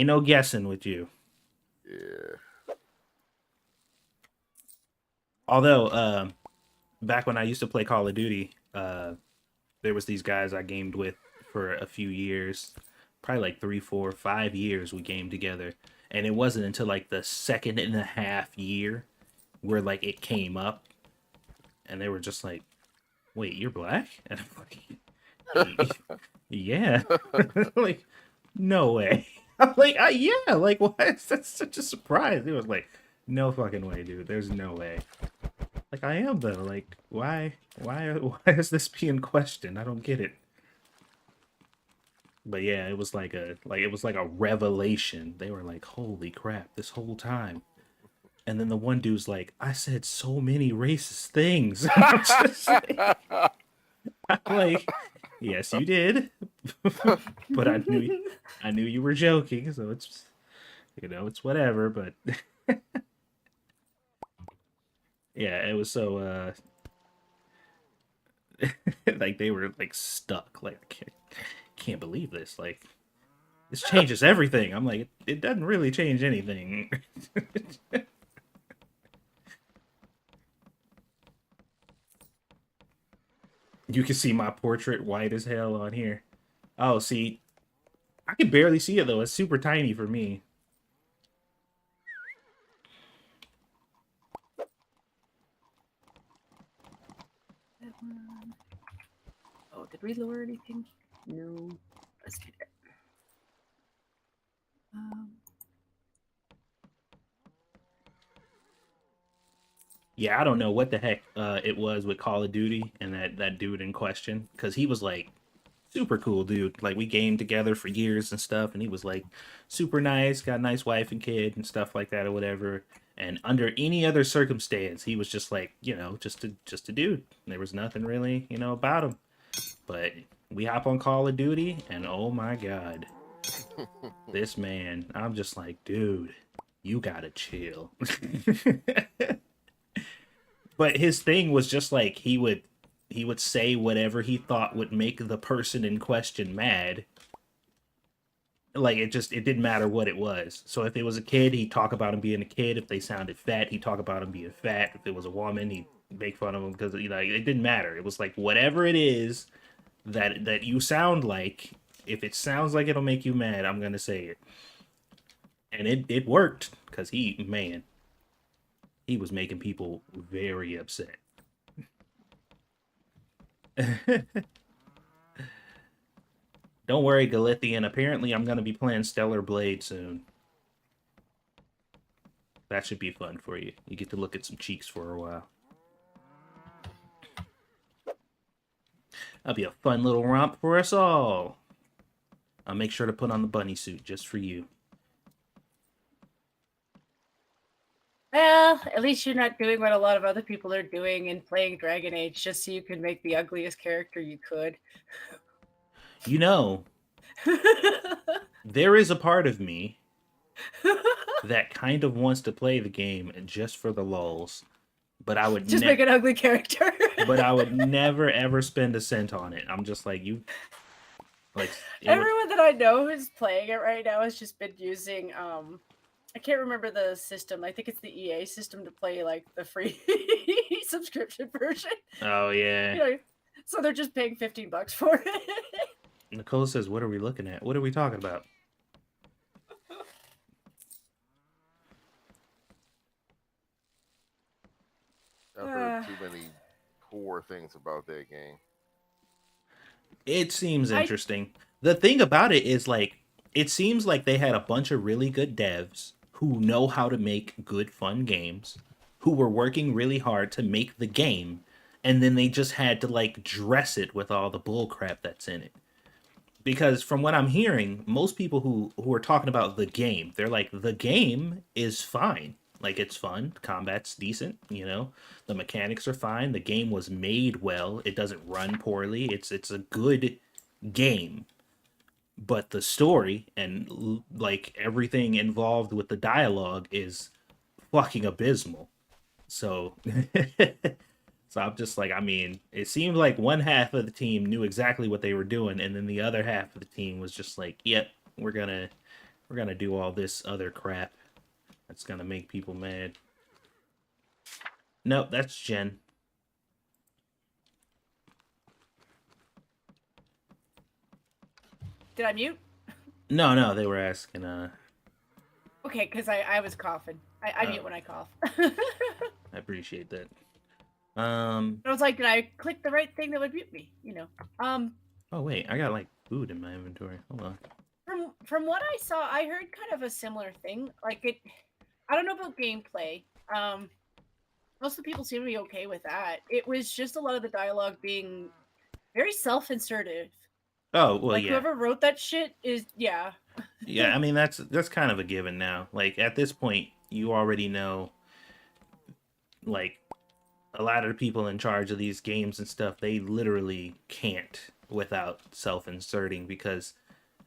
no guessing with you. Yeah. Although, back when I used to play Call of Duty, there was these guys I gamed with for a few years, probably like 3, 4, 5 years we gamed together, and it wasn't until like the second and a half year where like it came up, and they were just like, "Wait, you're black?" And I'm like, "Yeah," like, no way. I'm like, "Yeah," like, what? That's such a surprise. It was like, no fucking way, dude. There's no way. Like, I am though. Like, why is this being questioned? I don't get it. But yeah, it was like a revelation. They were like, "Holy crap!" This whole time. And then the one dude's like, "I said so many racist things." I'm just like, "Yes, you did," but I knew you were joking. So it's it's whatever. But yeah, it was so like they were like stuck. Like, can't believe this. Like, this changes everything. I'm like, it doesn't really change anything. You can see my portrait white as hell on here. Oh, see, I can barely see it though. It's super tiny for me. Oh, did we lower anything? No. Let's do that. Yeah, I don't know what the heck it was with Call of Duty and that dude in question, because he was like super cool dude. Like, we gamed together for years and stuff, and he was like super nice, got a nice wife and kid and stuff like that or whatever. And under any other circumstance, he was just like, just a dude. There was nothing really, about him. But we hop on Call of Duty, and oh my god, this man, I'm just like, dude, you gotta chill. But his thing was just like, he would say whatever he thought would make the person in question mad. Like, it didn't matter what it was. So if it was a kid, he'd talk about him being a kid. If they sounded fat, he'd talk about him being fat. If it was a woman, he'd make fun of them because it didn't matter. It was like, whatever it is that you sound like, if it sounds like it'll make you mad, I'm gonna say it. And it worked, because he was making people very upset. Don't worry, Galithian. Apparently, I'm going to be playing Stellar Blade soon. That should be fun for you. You get to look at some cheeks for a while. That'll be a fun little romp for us all. I'll make sure to put on the bunny suit just for you. Well, at least you're not doing what a lot of other people are doing and playing Dragon Age just so you can make the ugliest character you could. You know, there is a part of me that kind of wants to play the game just for the lulz, but I would just make an ugly character. But I would never ever spend a cent on it. I'm just like, you, like, everyone that I know who's playing it right now has just been using I can't remember the system. I think it's the EA system to play like the free subscription version. Oh yeah. You know, so they're just paying $15 for it. Nicole says, "What are we looking at? What are we talking about?" I've heard too many poor things about that game. It seems interesting. The thing about it is, like, it seems like they had a bunch of really good devs who know how to make good, fun games, who were working really hard to make the game, and then they just had to like dress it with all the bull crap that's in it. Because from what I'm hearing, most people who are talking about the game, they're like, the game is fine. Like, it's fun, combat's decent, you know, the mechanics are fine, the game was made well, it doesn't run poorly, it's a good game. But the story and like everything involved with the dialogue is fucking abysmal. So so I'm just like, I mean, it seemed like one half of the team knew exactly what they were doing, and then the other half of the team was just like, yep, we're gonna do all this other crap that's gonna make people mad. Nope, that's Jen. Did I mute? No, they were asking Okay, because I was coughing. I Oh. mute when I cough. I appreciate that. I was like, did I click the right thing that would mute me? You know. Oh wait, I got like food in my inventory. Hold on. From what I saw, I heard kind of a similar thing. Like it, I don't know about gameplay. Most of the people seem to be okay with that. It was just a lot of the dialogue being very self-insertive. Oh well, Like yeah. whoever wrote that shit is yeah. Yeah, I mean that's kind of a given now. Like at this point, you already know like a lot of the people in charge of these games and stuff, they literally can't without self-inserting because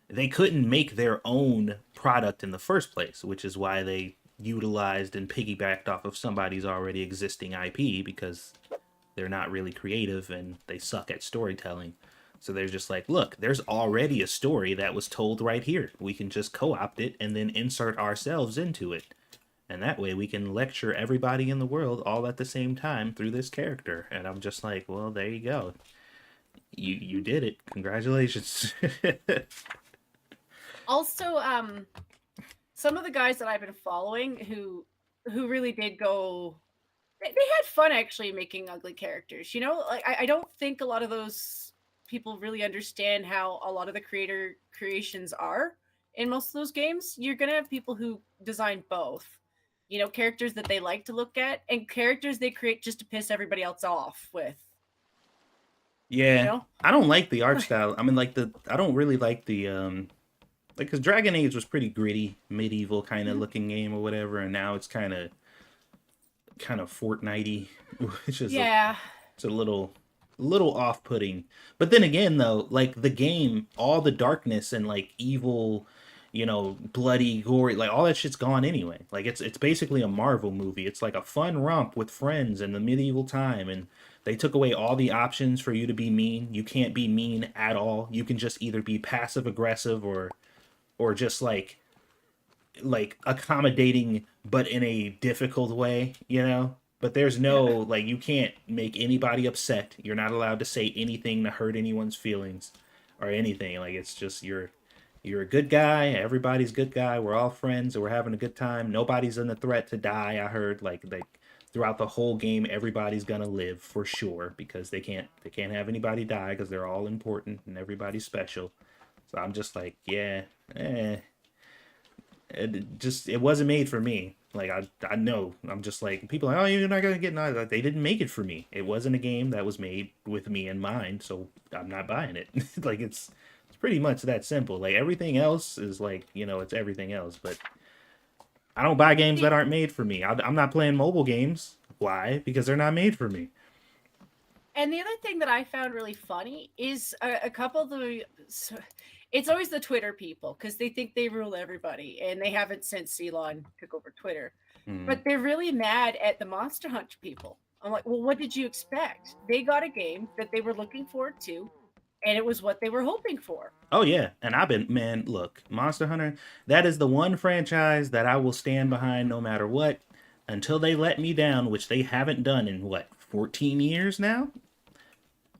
they couldn't make their own product in the first place, which is why they utilized and piggybacked off of somebody's already existing IP because they're not really creative and they suck at storytelling. So they're just like, look, there's already a story that was told right here. We can just co-opt it and then insert ourselves into it. And that way we can lecture everybody in the world all at the same time through this character. And I'm just like, well, there you go. You did it. Congratulations. Also, some of the guys that I've been following who really did go, they had fun actually making ugly characters. You know, like I don't think a lot of those people really understand how a lot of the creations are in most of those games. You're gonna have people who design both. You know, characters that they like to look at and characters they create just to piss everybody else off with. Yeah, You know? I don't like the art style. I mean, like I don't really like the like because Dragon Age was pretty gritty, medieval kind of looking game or whatever, and now it's kind of Fortnite-y, which is Yeah. it's a little off-putting. But then again, though, like the game, all the darkness and like evil, you know, bloody, gory, like all that shit's gone anyway. Like it's basically a Marvel movie. It's like a fun romp with friends in the medieval time, and they took away all the options for you to be mean. You can't be mean at all. You can just either be passive aggressive or just like accommodating but in a difficult way, you know? But there's no like you can't make anybody upset. You're not allowed to say anything to hurt anyone's feelings or anything. Like it's just you're a good guy, everybody's a good guy, we're all friends, and we're having a good time. Nobody's in the threat to die. I heard like throughout the whole game everybody's gonna live for sure because they can't have anybody die because they're all important and everybody's special. So I'm just like, yeah, it wasn't made for me. Like I know I'm just like people are like, oh, you're not gonna get none. Like, they didn't make it for me. It wasn't a game that was made with me in mind, so I'm not buying it. Like it's pretty much that simple. Like everything else is like, you know, it's everything else, but I don't buy games that aren't made for me. I'm not playing mobile games. Why? Because they're not made for me. And the other thing that I found really funny is a couple of the. It's always the Twitter people because they think they rule everybody, and they haven't since Elon took over Twitter. But they're really mad at the Monster Hunter people. I'm like, well, what did you expect? They got a game that they were looking forward to, and it was what they were hoping for. Oh yeah, and man, look, Monster Hunter, that is the one franchise that I will stand behind no matter what until they let me down, which they haven't done in what, 14 years now?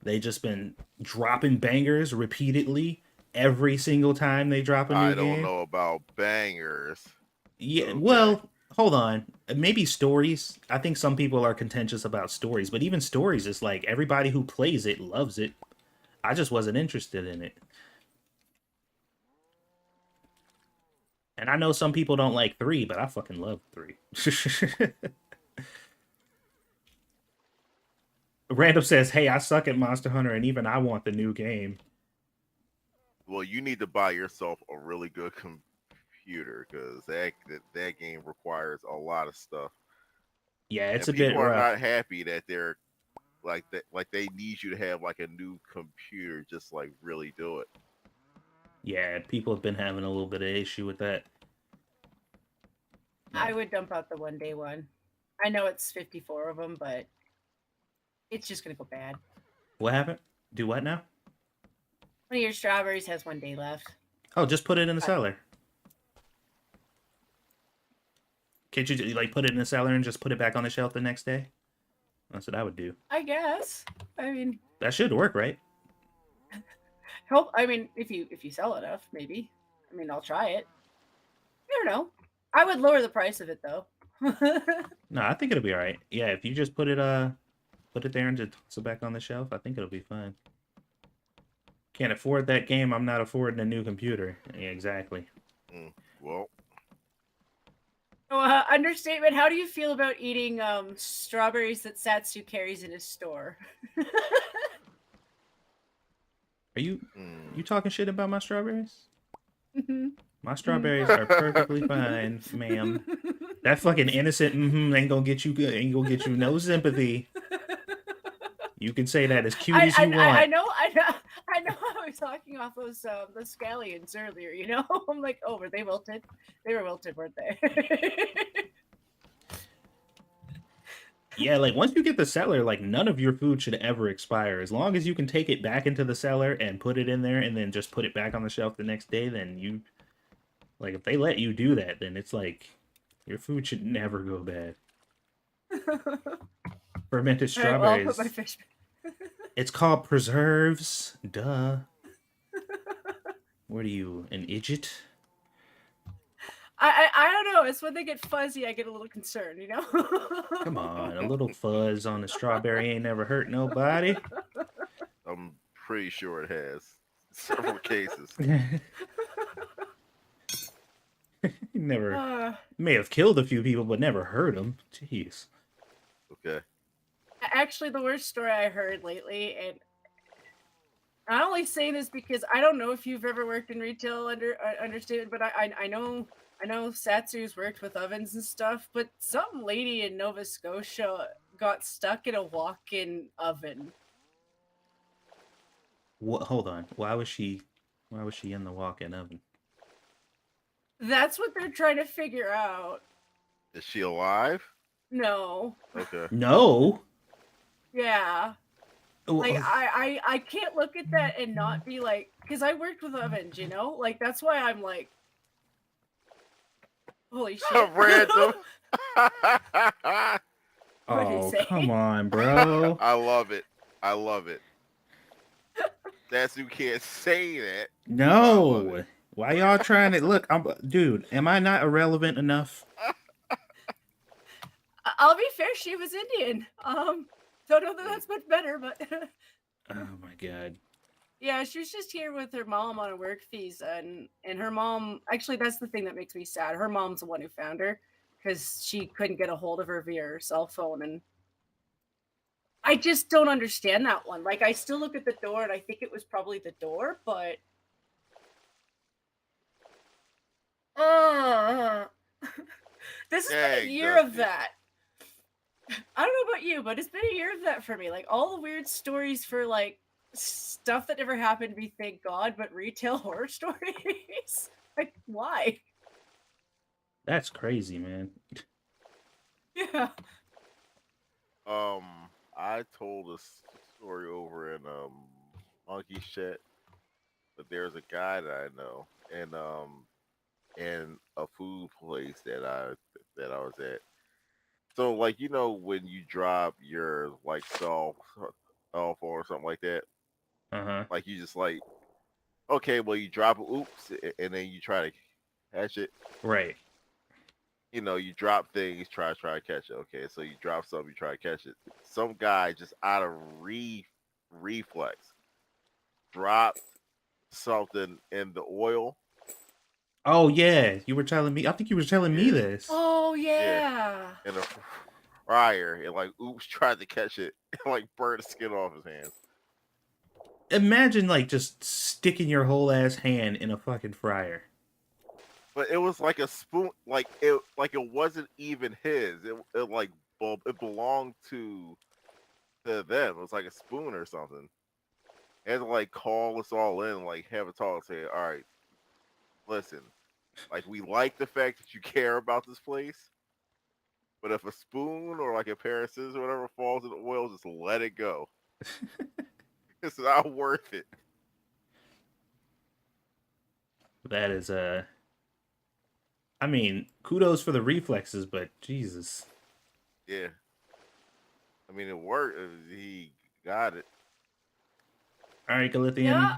They just been dropping bangers repeatedly every single time they drop a new game. I don't know about bangers. Yeah, Okay. well, hold on. Maybe stories. I think some people are contentious about stories, but even stories is like everybody who plays it loves it. I just wasn't interested in it. And I know some people don't like 3, but I fucking love 3. Random says, "Hey, I suck at Monster Hunter, and even I want the new game." Well, you need to buy yourself a really good computer because that game requires a lot of stuff. Yeah, it's And a bit people are rough. not happy that they're like that. Like they need you to have like a new computer, just like really do it. Yeah, people have been having a little bit of issue with that. I would dump out the 1-day one. I know it's 54 of them, but it's just gonna go bad. What happened? Do what now? One of your strawberries has 1 day left. Oh, just put it in the I- cellar. Can't you like put it in the cellar and just put it back on the shelf the next day? That's what I would do. I guess. I mean, That should work, right? help. I mean, if you sell enough, maybe. I mean, I'll try it. I don't know. I would lower the price of it though. No, I think it'll be all right. Yeah, if you just put it there and just toss it back on the shelf, I think it'll be fine. Can't afford that game. I'm not affording a new computer. Yeah, exactly. Well, Understatement. How do you feel about eating strawberries that Satsu carries in his store? Are you talking shit about my strawberries? Mhm. My strawberries are perfectly fine, ma'am. That fucking innocent ain't gonna get you good. Ain't gonna get you no sympathy. You can say that as cute as you want. I know. I was talking off those scallions earlier. You know, I'm like, oh, were they wilted? They were wilted, weren't they? Yeah, like once you get the cellar, like none of your food should ever expire. As long as you can take it back into the cellar and put it in there and then just put it back on the shelf the next day, then you like if they let you do that, then it's like your food should never go bad. Fermented All right, well, I'll put strawberries. my fish. It's called preserves. Duh. What are you, an idiot? I don't know. It's when they get fuzzy, I get a little concerned. You know. Come on, a little fuzz on a strawberry ain't never hurt nobody. I'm pretty sure it has several cases. Never may have killed a few people, but never hurt them. Jeez. Okay. Actually, the worst story I heard lately, and I only say this because I don't know if you've ever worked in retail understatement, but I know Satsu's worked with ovens and stuff, but some lady in Nova Scotia got stuck in a walk-in oven. What? Hold on. Why was she in the walk-in oven? That's what they're trying to figure out. Is she alive? No. Okay. No. Yeah. Oh, Like I can't look at that and not be like, because I worked with ovens, you know, like that's why I'm like, holy shit. Random. What'd he Oh, say? come on, bro. I love it. I love it. That's who can't say that. No. Why y'all trying to look? Dude, am I not irrelevant enough? I'll be fair, she was Indian. Don't know that that's much better, but Oh my god. yeah, she was just here with her mom on a work visa, and her mom, actually that's the thing that makes me sad. Her mom's the one who found her because she couldn't get a hold of her via her cell phone, and I just don't understand that one. Like I still look at the door and I think it was probably the door, but this has been a year of that. I don't know about you, but it's been a year of that for me. Like all the weird stories for like stuff that never happened to me, thank God, but retail horror stories. Like why? That's crazy, man. Yeah. I told a story over in Monkey's Chat, but there's a guy that I know, and in a food place that I was at. So like when you drop your like cell phone or something like that, like you just like okay, well you drop it, oops, and then you try to catch it. Right. You drop things, try to catch it. Okay, so you drop something, you try to catch it. Some guy just out of reflex dropped something in the oil, Oh yeah, you were telling me. I think you were telling me Yeah. this. Oh Yeah. yeah. In a fryer, and like Oops tried to catch it and like burned the skin off his hands. Imagine like just sticking your whole ass hand in a fucking fryer. But it was like a spoon, like it wasn't even his. It like it belonged to them. It was like a spoon or something. They had to like call us all in, like have a talk, say, all right, listen, like we like the fact that you care about this place, but if a spoon or like a pair of scissors or whatever falls in the oil, just let it go. It's not worth it. That is I mean, kudos for the reflexes, but Jesus. Yeah, I mean it worked. He got it. All right, Yeah. Galithian.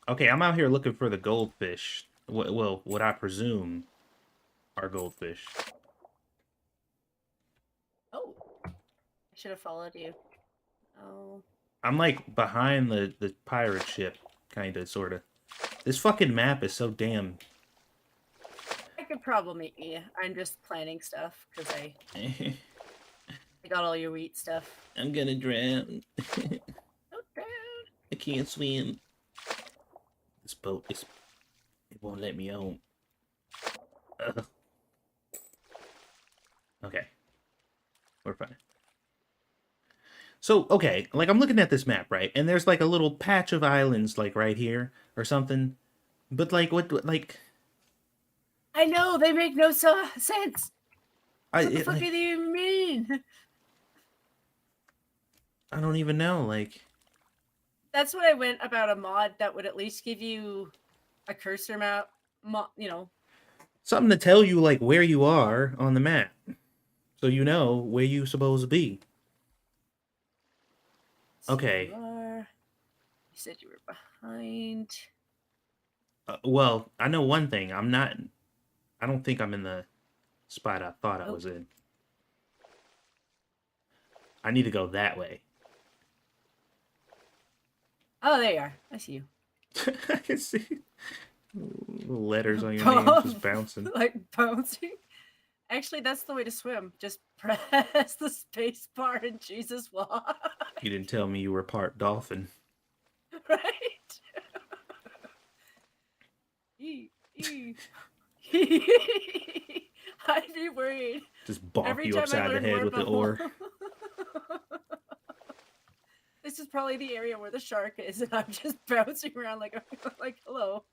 Okay, I'm out here looking for the goldfish. Well, what I presume are goldfish. Oh, I should have followed you. Oh. I'm like behind the pirate ship, kind of, sort of. This fucking map is so damn. I could probably meet you. I'm just planning stuff because I got all your wheat stuff. I'm gonna drown. Oh, damn. I can't swim. This boat is. It won't let me on. Okay. We're fine. So, okay, like I'm looking at this map, right? And there's like a little patch of islands, like right here or something. But like, like, I know they make no sense. What the fuck like, do you mean? I don't even know. Like, That's what I went about a mod that would at least give you a cursor map, you know. something to tell you like where you are on the map, so you know where you supposed to be. So Okay. you said you were behind. Well, I know one thing. I'm not. I don't think I'm in the spot I thought I Oh. was in. I need to go that way. Oh, there you are. I see you. I can see little letters on your name just bouncing. Like bouncing. Actually, that's the way to swim. Just press the space bar and Jesus walk. You didn't tell me you were part dolphin. Right? I'd be worried. Just bonk Every you time I upside the learn head more with the about oar. This is probably the area where the shark is, and I'm just bouncing around like hello.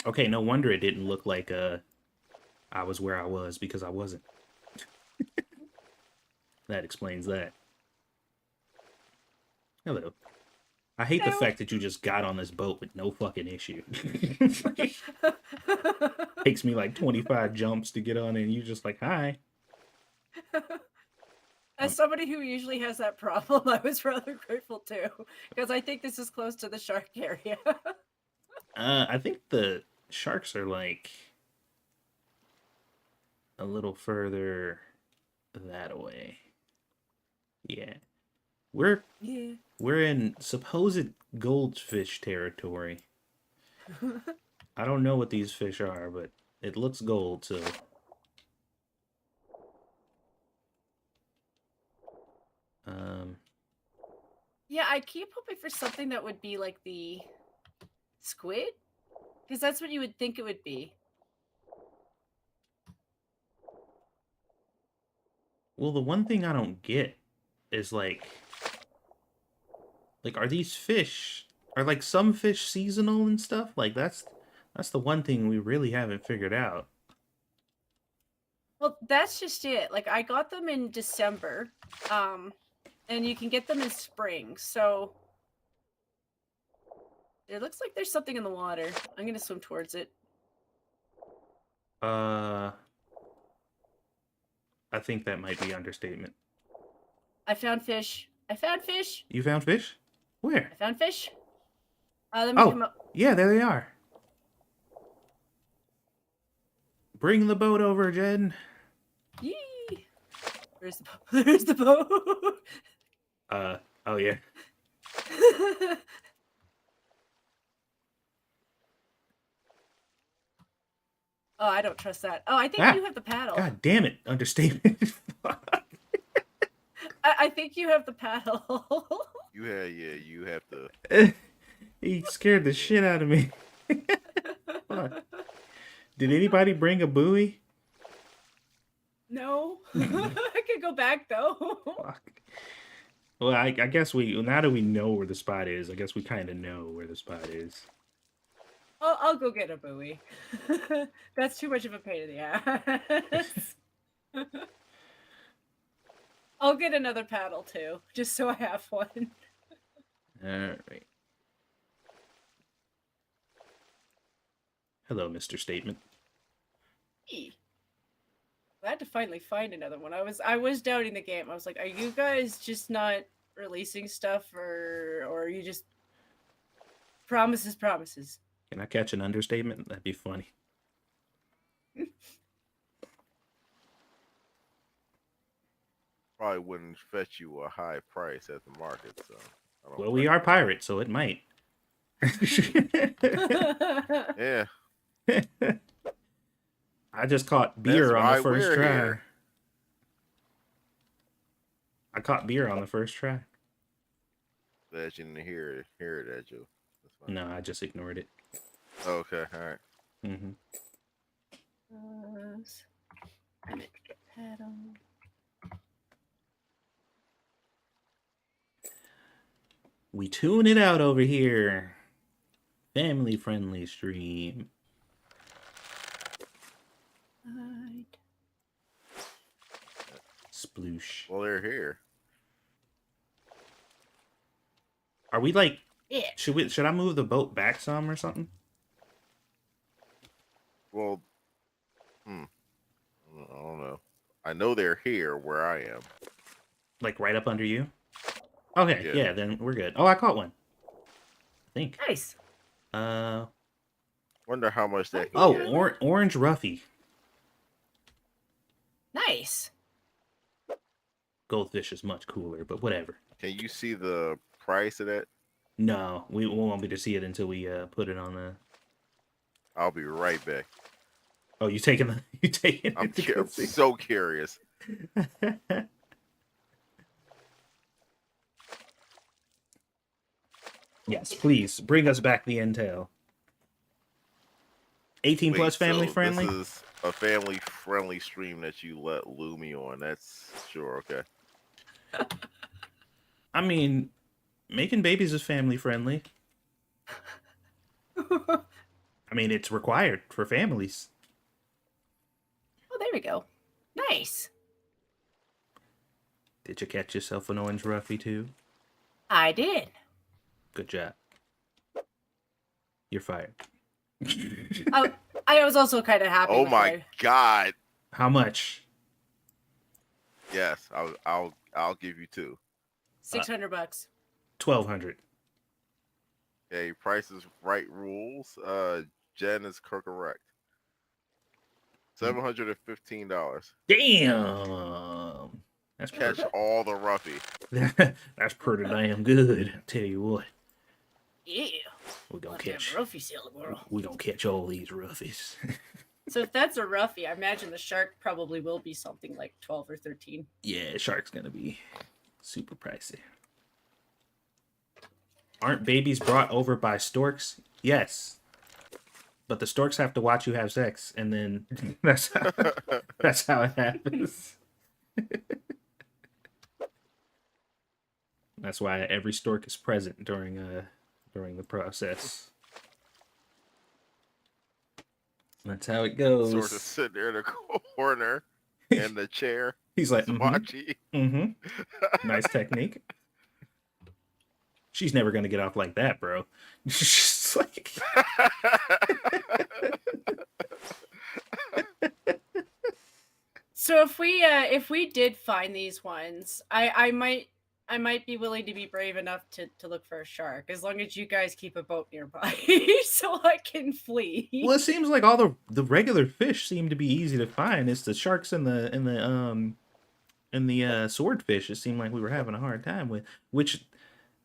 Okay, no wonder it didn't look like I was where I was, because I wasn't. That explains that. Hello. I hate the Hello. fact that you just got on this boat with no fucking issue. Takes me like 25 jumps to get on, and you just like, hi. As somebody who usually has that problem, I was rather grateful too, because I think this is close to the shark area. I think the sharks are like a little further that way. Yeah. We're Yeah. we're in supposed goldfish territory. I don't know what these fish are, but it looks gold, so. Yeah, I keep hoping for something that would be like the squid, because that's what you would think it would be. Well, the one thing I don't get is like, are these fish, are like some fish seasonal and stuff? Like that's the one thing we really haven't figured out. Well, that's just it. Like I got them in December, and you can get them in spring. So it looks like there's something in the water. I'm gonna swim towards it. I think that might be understatement. I found fish. I found fish. You found fish? Where? I found fish. Let me come Oh, up. yeah, there they are. Bring the boat over, Jen. Yee! Where's the boat? There's the boat. Oh yeah. Oh, I don't trust that. Oh, I think Ah, you have the paddle. God damn it, understatement. I think you have the paddle. You have to. He scared the shit out of me. Fuck. Did anybody bring a buoy? No. I could go back though. Fuck. Well, I guess now that we know where the spot is, I guess we kind of know where the spot is. I'll go get a buoy. That's too much of a pain in the ass. I'll get another paddle too, just so I have one. All right. Hello, Mr. Statement. Hey. Glad to finally find another one. I was doubting the game. I was like, are you guys just not releasing stuff, or are you just promises? Can I catch an understatement? That'd be funny. Probably wouldn't fetch you a high price at the market, so. Well, we are pirates, so it might. Yeah. I just caught beer That's on why the first we're try. here. I caught beer on the first try. That you didn't hear it at you. That's fine. No, I just ignored it. Okay, all right. Mm-hmm. I need to get paddle. We tune it out over here. Family friendly stream. Right. Sploosh. Well, they're here. Are we like? Yeah. Should I move the boat back some or something? Well, I don't know. I know they're here where I am. Like right up under you? Okay, Yeah. yeah, then we're good. Oh, I caught one. I think. Nice. Wonder how much that. Can Oh, get. orange roughy. Nice. Goldfish is much cooler, but whatever. Can you see the price of that? No, we won't be to see it until we put it on the. I'll be right back. Oh, you taking the? You taking? I'm it to go see? so curious. Yes, please bring us back the intel. 18 plus Wait, family so friendly. This is a family friendly stream that you let Lumi on. That's sure okay. I mean, making babies is family friendly. I mean, it's required for families. Oh, there we go. Nice. Did you catch yourself an orange roughy too? I did. Good job. You're fired. I was also kind of happy. Oh with my god! How much? Yes, I'll give you two. $600. 1,200. Okay, Price is Right rules. Jen is correct. $715. Damn. That's Catch pretty. all the roughy. That's pretty damn good. I tell you what, Yeah. we gonna Love to have catch. a roughy sail tomorrow. We gonna catch all these roughies. So if that's a roughie, I imagine the shark probably will be something like 12 or 13. Yeah, shark's gonna be super pricey. Aren't babies brought over by storks? Yes. But the storks have to watch you have sex, and then that's how it happens. That's why every stork is present during the process. That's how it goes. Sort of sitting there in the corner in the chair. He's like, Swachi. Nice technique. She's never gonna get off like that, bro. She's like, So if we did find these ones, I might be willing to be brave enough to look for a shark, as long as you guys keep a boat nearby so I can flee. well, it seems like all the regular fish seem to be easy to find. It's the sharks and the swordfish. It seemed like we were having a hard time with, which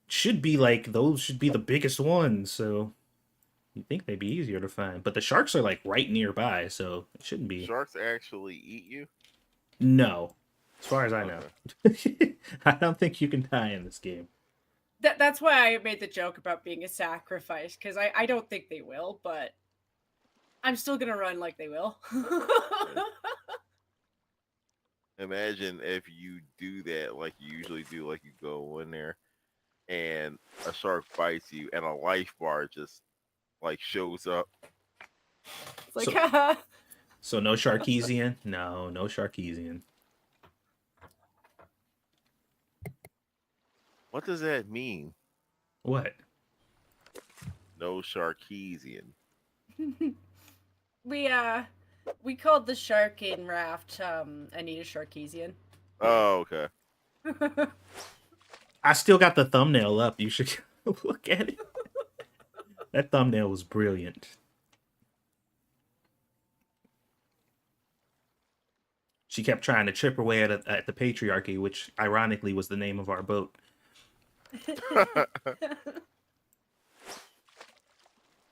should be like those should be the biggest ones. So You think they'd be easier to find, but the sharks are like right nearby, so it shouldn't be. Sharks actually eat you? No, as far as I know. Okay. I don't think you can die in this game. That's why I made the joke about being a sacrifice, because I don't think they will, but I'm still gonna run like they will. Imagine if you do that like you usually do, like you go in there and a shark bites you and a life bar just like shows up. It's like, So- haha. So no Sharkeesian? No, no Sharkeesian. What does that mean? What? No Sharkeesian. We called the shark in Raft Anita Sharkeesian. Oh, okay. I still got the thumbnail up. You should look at it. That thumbnail was brilliant. She kept trying to chip away at the patriarchy, which ironically was the name of our boat.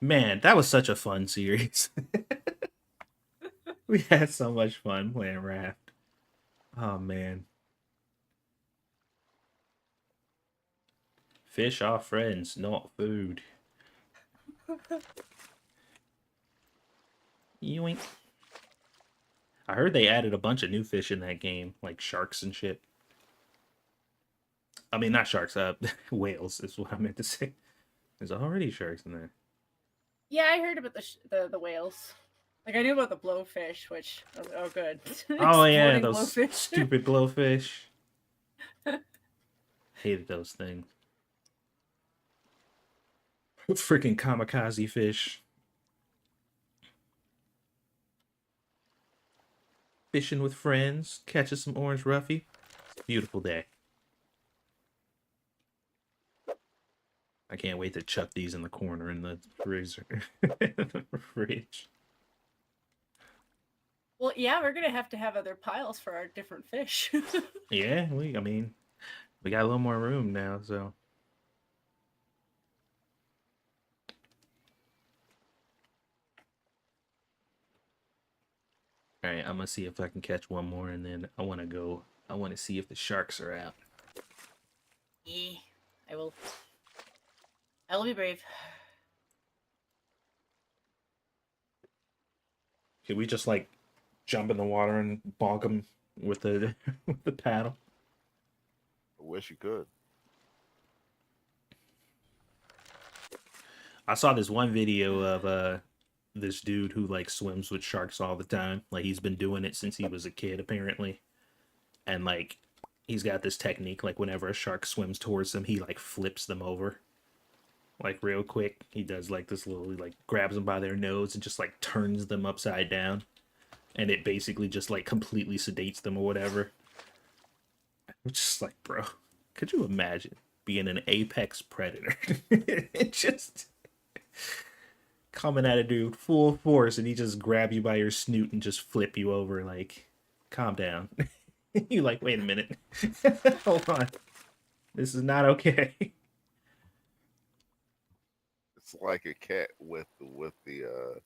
Man, that was such a fun series. We had so much fun playing Raft. Oh man. Fish are friends, not food. Yoink. I heard they added a bunch of new fish in that game, like sharks and shit. I mean, not sharks, whales is what I meant to say. There's already sharks in there. Yeah, I heard about the whales. Like I knew about the blowfish, which oh good. Oh yeah, Exploding those blowfish. stupid blowfish. Hated those things. Freaking kamikaze fish. Fishing with friends, catching some orange roughy. Beautiful day. I can't wait to chuck these in the corner in the freezer. Fridge. Well, yeah, we're gonna have to have other piles for our different fish. Yeah, I mean, we got a little more room now, so. All right, I'm gonna see if I can catch one more, and then I want to see if the sharks are out. Yeah, I will be brave. Could we just like jump in the water and bonk them with the with the paddle? I wish you could. I saw this one video of this dude who like swims with sharks all the time. Like he's been doing it since he was a kid apparently. And like he's got this technique like whenever a shark swims towards him, he like flips them over. Like real quick. He does like this little he like grabs them by their nose and just like turns them upside down. And it basically just like completely sedates them or whatever. I'm just like, bro, could you imagine being an apex predator? It just coming at a dude full force and he just grab you by your snoot and just flip you over. Like, calm down. You like, wait a minute. Hold on. This is not okay. It's like a cat with the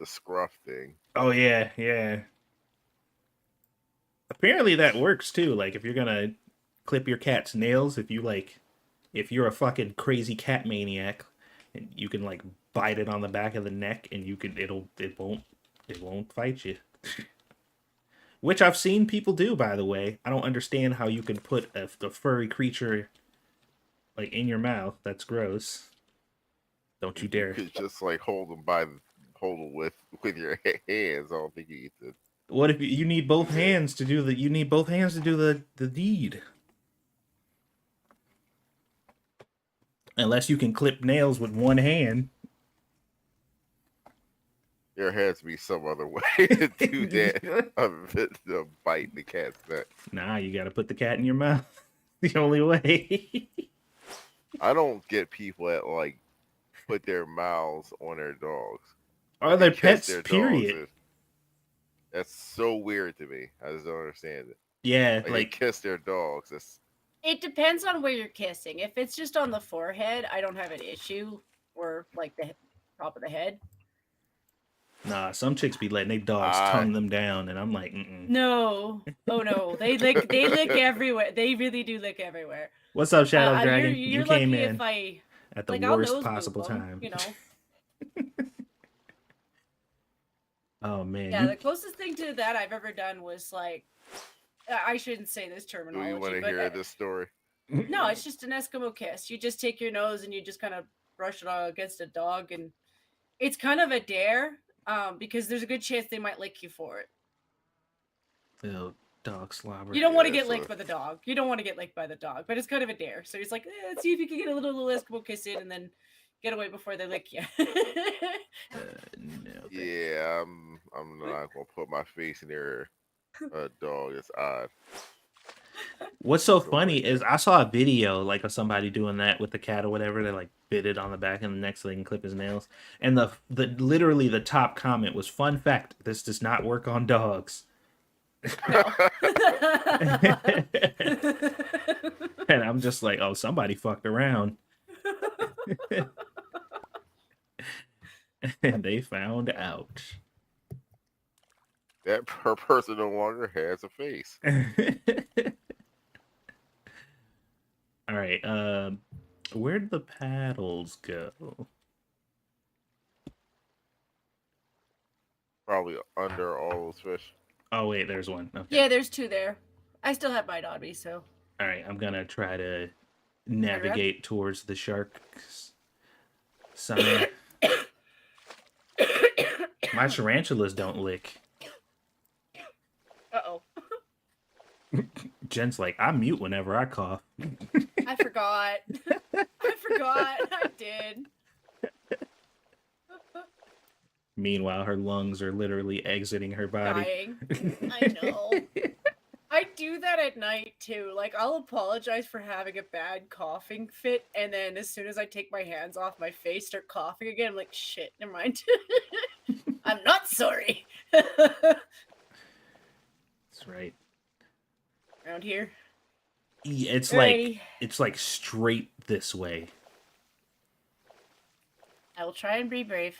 scruff thing. Oh yeah, yeah. Apparently that works too. Like if you're gonna clip your cat's nails, if you're a fucking crazy cat maniac, and you can like bite it on the back of the neck, and it won't fight you. Which I've seen people do, by the way. I don't understand how you can put a furry creature like in your mouth. That's gross. Don't you dare. You could just like hold them with your hands. I don't think you get to. What if you need both hands to do the deed? Unless you can clip nails with one hand. There has to be some other way to do that other than bite the cat's neck. Nah, you gotta put the cat in your mouth. The only way. I don't get people that like put their mouths on their dogs. Or Like, their they kiss pets, their dogs. period. That's so weird to me. I just don't understand it. Yeah, Like, they like kiss their dogs. That's It depends on where you're kissing. If it's just on the forehead, I don't have an issue. Or like top of the head. Nah, some chicks be letting their dogs tongue them down, and I'm like, mm-mm. No, oh no, they lick everywhere. They really do lick everywhere. What's up, Shadow Dragon? You're You came lucky in if I at the like. I'll worst nose possible move 'em, time. you know. Oh man, Yeah, the closest thing to that I've ever done was like, I shouldn't say this Do terminology. you want to but, hear this story? No, it's just an Eskimo kiss. You just take your nose and you just kind of brush it against a dog, and it's kind of a dare, because there's a good chance they might lick you for it. Little dog slobber. You don't want to get licked by the dog. You don't want to get licked by the dog, but it's kind of a dare. So it's like, let's see if you can get a little Eskimo kiss in and then get away before they lick you. No, Yeah, I'm not gonna put my face in their dog. It's odd. What's so funny is I saw a video like of somebody doing that with the cat or whatever. They like bit it on the back and the neck so they can clip his nails. And the literally the top comment was, "Fun fact: this does not work on dogs." And I'm just like, oh, somebody fucked around. And they found out. That person no longer has a face. All right. Where'd the paddles go? Probably under all those fish. Oh wait, there's one. Okay. Yeah, there's two there. I still have mine on me, so. All right, I'm gonna try to navigate towards the sharks. Some my tarantulas don't lick. Uh-oh. Jen's like, I mute whenever I cough. I forgot. I did. Meanwhile, her lungs are literally exiting her body. Dying. I know. I do that at night too. Like, I'll apologize for having a bad coughing fit, and then as soon as I take my hands off my face, start coughing again. I'm like, shit, never mind. I'm not sorry. That's right. Around here. Yeah, it's Alrighty. like it's like straight this way. I will try and be brave.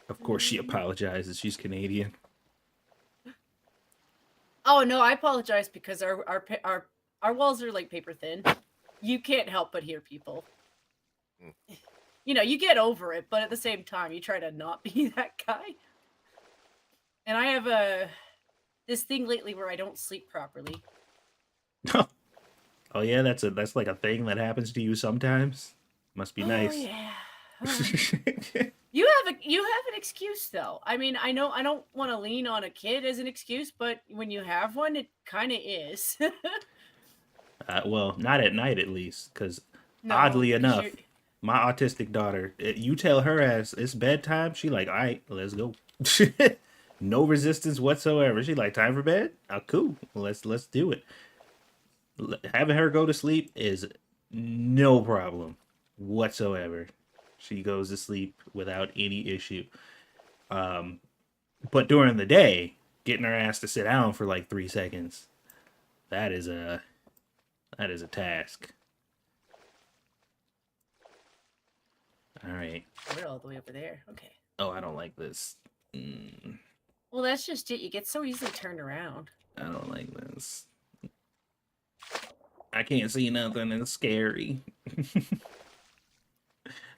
Of course, she apologizes. She's Canadian. Oh no, I apologize because our walls are like paper thin. You can't help but hear people. You know, you get over it, but at the same time, you try to not be that guy. And I have this thing lately where I don't sleep properly. Oh yeah, that's like a thing that happens to you sometimes. Must be nice. Oh yeah. You have an excuse though. I mean, I know I don't want to lean on a kid as an excuse, but when you have one, it kind of is. Well, not at night at least, because No, oddly 'cause enough, you're- my autistic daughter, you tell her as it's bedtime, she like, all right, let's go. No resistance whatsoever. She like, time for bed? Oh, cool. Let's do it. Having her go to sleep is no problem whatsoever. She goes to sleep without any issue. But during the day, getting her ass to sit down for like 3 seconds, that is a task. All right. We're all the way over there. Okay. Oh, I don't like this. Well, that's just it. You get so easily turned around. I don't like this. I can't see nothing. It's scary.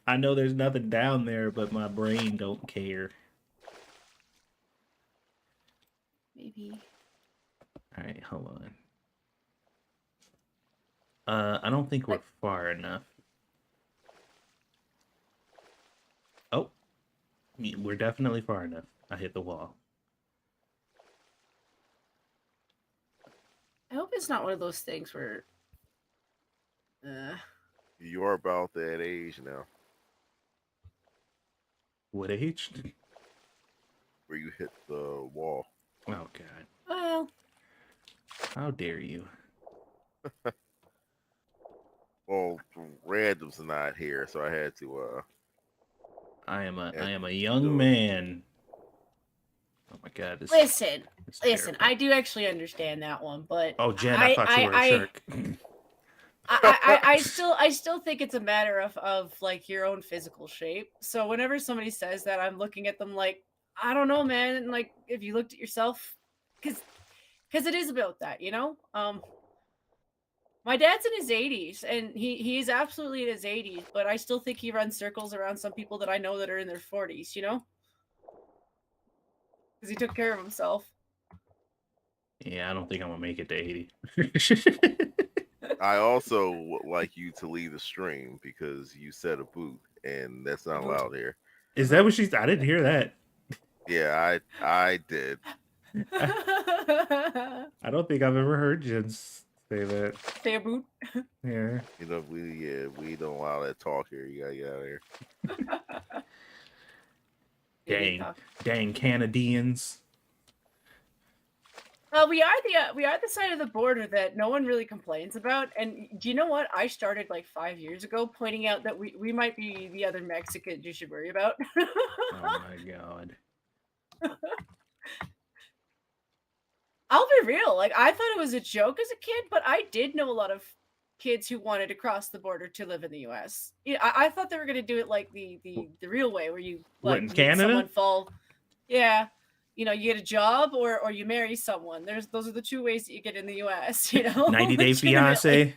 I know there's nothing down there, but my brain don't care. Maybe. All right, hold on. I don't think we're far enough. Oh, we're definitely far enough. I hit the wall. I hope it's not one of those things where. You are about that age now What age? where you hit the wall. Oh God! Well, How dare you? Well, Random's not here, so I had to. I am a Yeah, young do it. man. Oh my God! This listen. is Listen, terrible. I do actually understand that one, but Oh, Jen, I thought you were a shark. I still think it's a matter of like your own physical shape. So whenever somebody says that, I'm looking at them like, I don't know, man. And like, if you looked at yourself, because it is about that, you know. My dad's in his 80s, and he's absolutely in his 80s, but I still think he runs circles around some people that I know that are in their 40s, you know, because he took care of himself. Yeah, I don't think I'm gonna make it to 80. I also would like you to leave the stream because you said a boot, and that's not Boot. allowed here. Is that what she's? I didn't hear that. Yeah, I did. I don't think I've ever heard Jen say that. Say a boot. Yeah. You know, we don't allow that talk here. You gotta get out of here. Dang Canadians. We are the side of the border that no one really complains about. And do you know what? I started like 5 years ago pointing out that we might be the other Mexicans you should worry about. Oh my god. I'll be real. Like, I thought it was a joke as a kid, but I did know a lot of kids who wanted to cross the border to live in the U.S. Yeah, I thought they were going to do it like the real way, where you What, like in meet Canada? someone, fall. Yeah, you know, you get a job or you marry someone. Those are the two ways that you get in the U.S. You know, 90 Day legitimately. Fiance.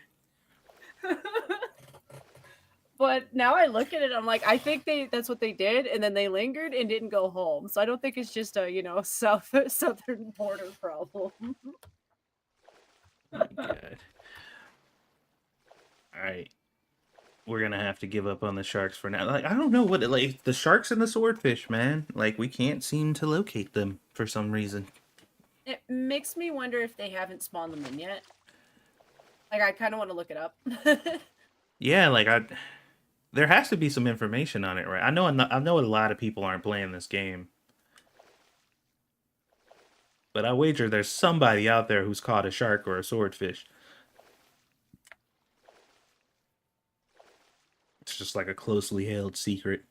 But now I look at it, I'm like, I think that's what they did, and then they lingered and didn't go home. So I don't think it's just a, you know, southern border problem. Oh my god. Alright. We're gonna have to give up on the sharks for now. Like, I don't know what, like, the sharks and the swordfish, man. Like, we can't seem to locate them for some reason. It makes me wonder if they haven't spawned them in yet. Like, I kind of want to look it up. Yeah, like, there has to be some information on it, right? I know a lot of people aren't playing this game. But I wager there's somebody out there who's caught a shark or a swordfish. It's just like a closely held secret.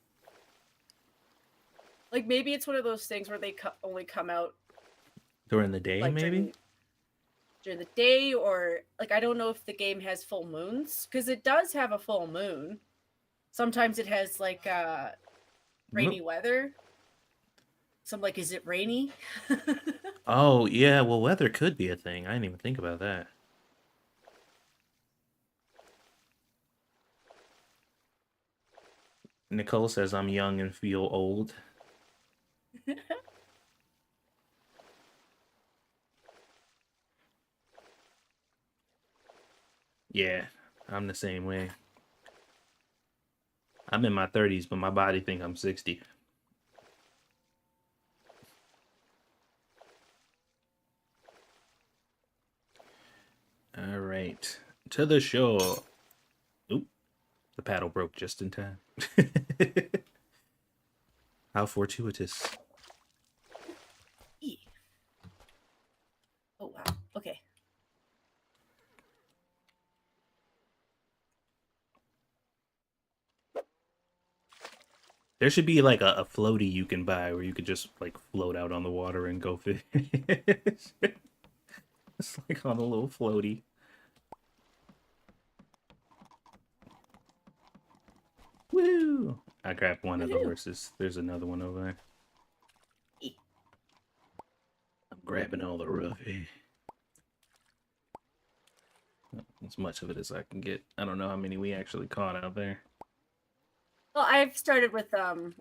Like, maybe it's one of those things where they only come out During the day, like maybe? during the day, or like, I don't know if the game has full moons, because it does have a full moon. Sometimes it has like rainy weather. So I'm like, is it rainy? Oh, yeah, well, weather could be a thing. I didn't even think about that. Nicole says I'm young and feel old. Yeah, I'm the same way. I'm in my 30s, but my body think I'm 60. All right, to the shore. Oop, the paddle broke just in time. How fortuitous. Oh, wow. Okay. There should be like a floaty you can buy where you could just like float out on the water and go fish. It's like on a little floaty. Woo! I grabbed one of the horses. There's another one over there. I'm grabbing all the roughy. As much of it as I can get. I don't know how many we actually caught out there. Well, I've started with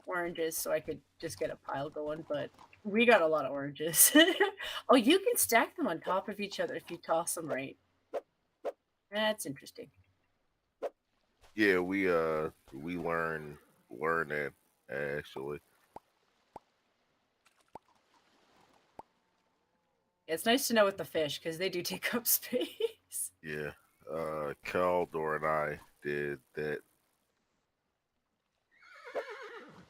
oranges so I could just get a pile going, but we got a lot of oranges. Oh, you can stack them on top of each other if you toss them right. That's interesting. Yeah, we learn that actually. It's nice to know with the fish because they do take up space. Yeah, Caldor and I did that.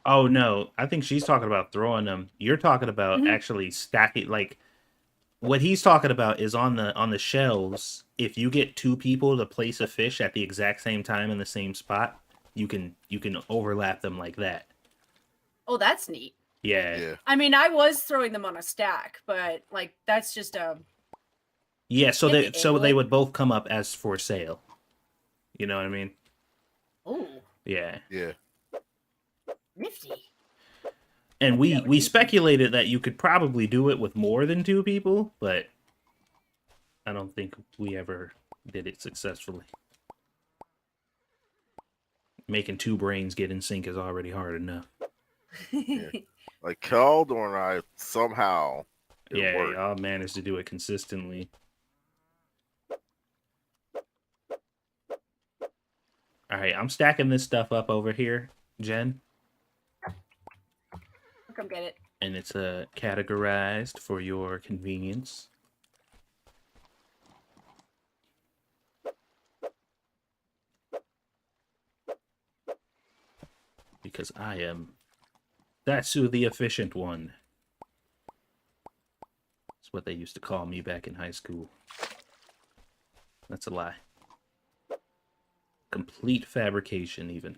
Oh no, I think she's talking about throwing them. You're talking about actually stacking. Like what he's talking about is on the shelves. If you get two people to place a fish at the exact same time in the same spot, you can overlap them like that. Oh, that's neat. Yeah. I mean, I was throwing them on a stack, but like that's just Yeah, so Get the they angle. would both come up as for sale. You know what I mean? Oh, Yeah. Yeah. nifty. And Yeah, we with you. speculated that you could probably do it with more than 2 people, but I don't think we ever did it successfully. Making 2 brains get in sync is already hard enough. Like Keldor and I somehow it Yeah, worked. y'all managed to do it consistently. Alright, I'm stacking this stuff up over here, Jen. I'll come get it. And it's categorized for your convenience. Because I am Thatsu the efficient one. That's what they used to call me back in high school. That's a lie. Complete fabrication, even.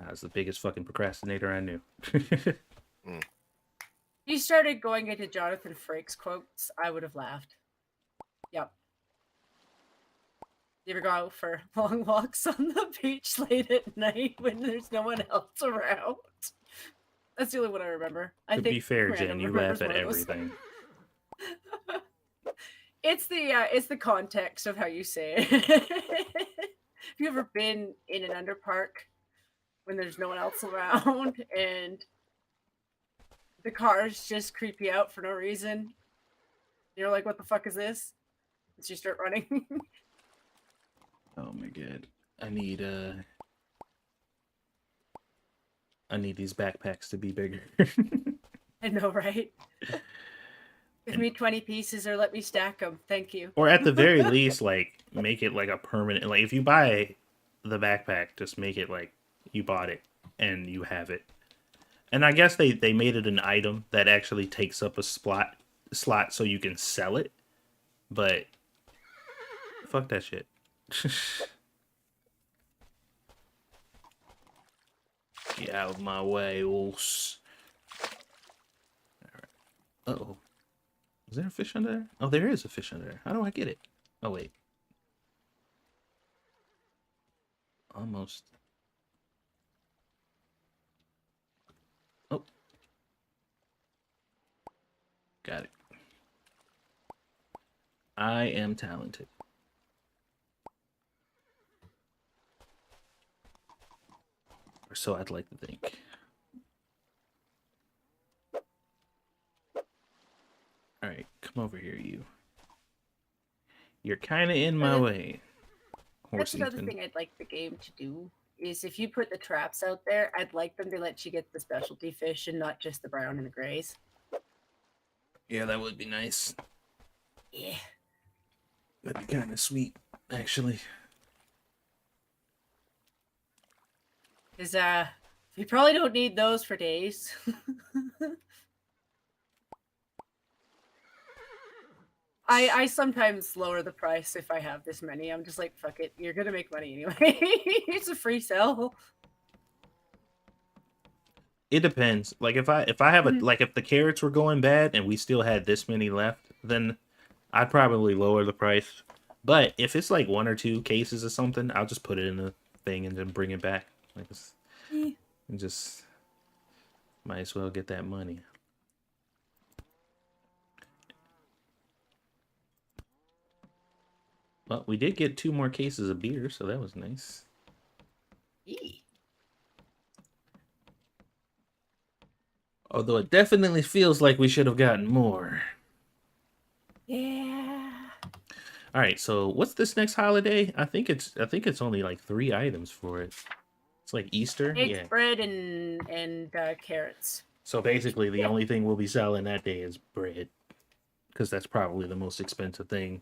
I was the biggest fucking procrastinator I knew. You started going into Jonathan Frakes quotes, I would have laughed. Yep. You ever go out for long walks on the beach late at night when there's no one else around? That's the only one I remember. I To think be fair, Random Jen, you remembers laugh at one of those. everything. It's the context of how you say it. Have you ever been in an underpark when there's no one else around and the cars just creep you out for no reason? You're like, what the fuck is this? And so you start running. Oh my god. I need these backpacks to be bigger. I know, right? Give me 20 pieces or let me stack them. Thank you. Or at the very least, like, make it like a permanent, like, if you buy the backpack, just make it like you bought it and you have it. And I guess they made it an item that actually takes up a slot so you can sell it. But fuck that shit. Get out of my way, Oos. Alright. Uh-oh. Is there a fish under there? Oh, there is a fish under there. How do I get it? Oh, wait. Almost. Oh. Got it. I am talented. Or so I'd like to think. Alright, come over here, you. You're kind of in my way. That's another Horsington. thing I'd like the game to do is if you put the traps out there, I'd like them to let you get the specialty fish and not just the brown and the grays. Yeah, that would be nice. Yeah. That'd be kind of sweet, actually. Because you probably don't need those for days. I sometimes lower the price if I have this many. I'm just like, fuck it. You're gonna make money anyway. It's a free sell. It depends. Like if I have a Mhm. like if the carrots were going bad and we still had this many left, then I'd probably lower the price. But if it's like 1 or 2 cases or something, I'll just put it in a thing and then bring it back. Like it's, and just might as well get that money. Well, we did get 2 more cases of beer, so that was nice. Although it definitely feels like we should have gotten more. Yeah. All right, so what's this next holiday? I think it's only like 3 items for it. It's like Easter, Eggs, yeah. bread, and carrots. So basically, the Yeah. only thing we'll be selling that day is bread, because that's probably the most expensive thing.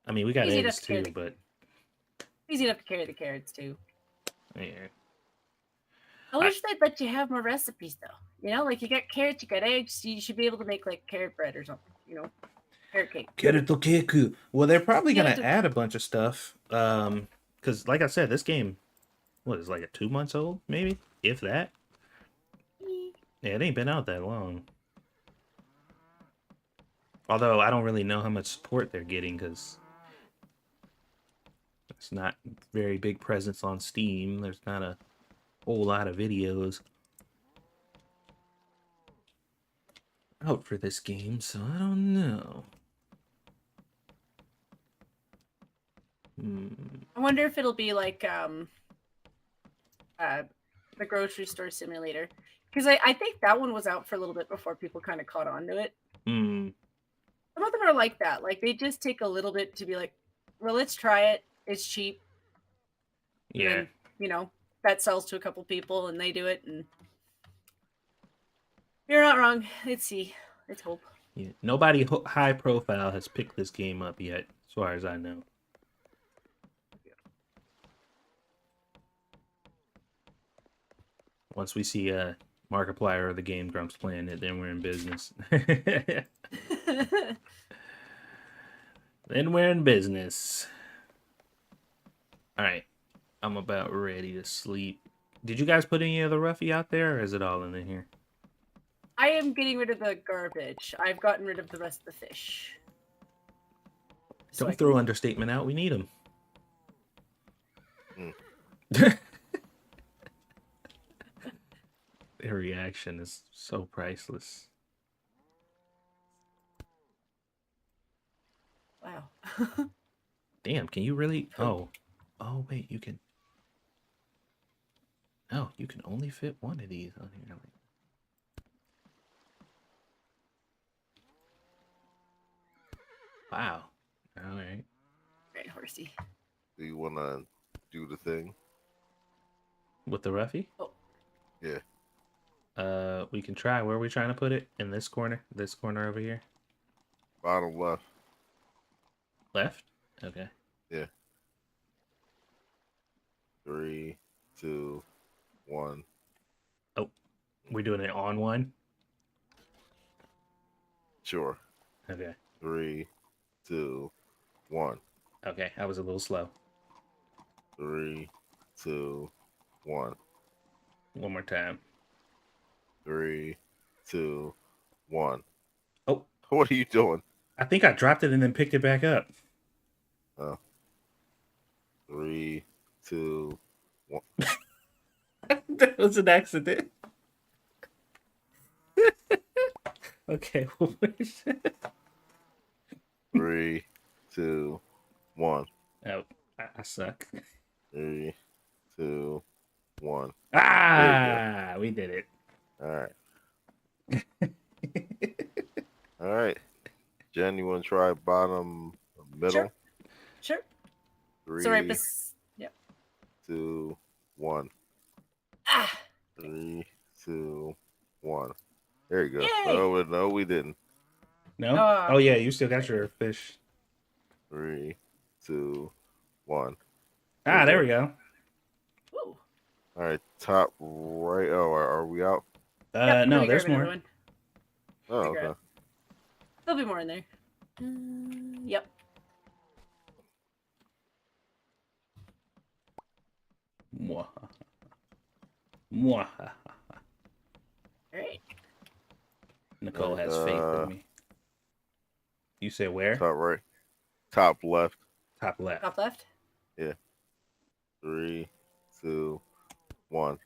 I mean, we got Easy enough eggs to carry too, but Easy enough to carry the carrots too. yeah. I wish they'd let you have more recipes though. You know, like you got carrots, you got eggs, you should be able to make like carrot bread or something. You know, carrot cake. Kereto-keku. Well, they're probably gonna Kereto- add a bunch of stuff. Because like I said, this game, what is like a 2 months old, maybe, if that. Yeah, it ain't been out that long. Although I don't really know how much support they're getting because it's not very big presence on Steam. There's not a whole lot of videos out for this game, so I don't know. I wonder if it'll be like the grocery store simulator, because I think that one was out for a little bit before people kind of caught on to it. Some of them are like that. Like they just take a little bit to be like, well, let's try it. It's cheap. Yeah. And then, you know, that sells to a couple people and they do it. And you're not wrong. Let's see. Let's hope. Yeah. Nobody high profile has picked this game up yet, as far as I know. Once we see Markiplier or the Game Grumps playing it, then we're in business. Then we're in business. All right. I'm about ready to sleep. Did you guys put any of the Ruffy out there, or is it all in here? I am getting rid of the garbage. I've gotten rid of the rest of the fish. So Don't throw understatement out. We need them. Their reaction is so priceless. Wow. Damn, can you really? Oh, wait, you can. Oh, you can only fit one of these on here. Wow. All right. Right, horsey. Do you want to do the thing? With the Ruffy? Oh. Yeah. We can try. Where are we trying to put it? In this corner? This corner over here? Bottom left. Left? Okay. Yeah. 3, 2, 1. Oh, we're doing it on one? Sure. Okay. 3, 2, 1. Okay, I was a little slow. 3, 2, 1. One more time. 3, 2, 1. Oh. What are you doing? I think I dropped it and then picked it back up. Oh. 3, 2, 1. That was an accident. Okay. 3, 2, 1. Oh, I suck. 3, 2, 1. Ah, we did it. All right. All right. Jen, you want to try bottom, middle? Sure. 3, Sorry, yep. 2, 1. Ah. 3, 2, 1. There you go. Yay! No, we didn't. No? Oh. Oh, yeah, you still got your fish. 3, 2, 1. Ah, there we go. Woo. All right, top right. Oh, are we out? Yep, let No, me there's grab another more. one. Oh, Figure okay. out. There'll be more in there. Yep. Mwah. Mwah. All right. Nicole has faith in me. You said where? Top right. Top left. Top left. Top left. 3, 2, 1.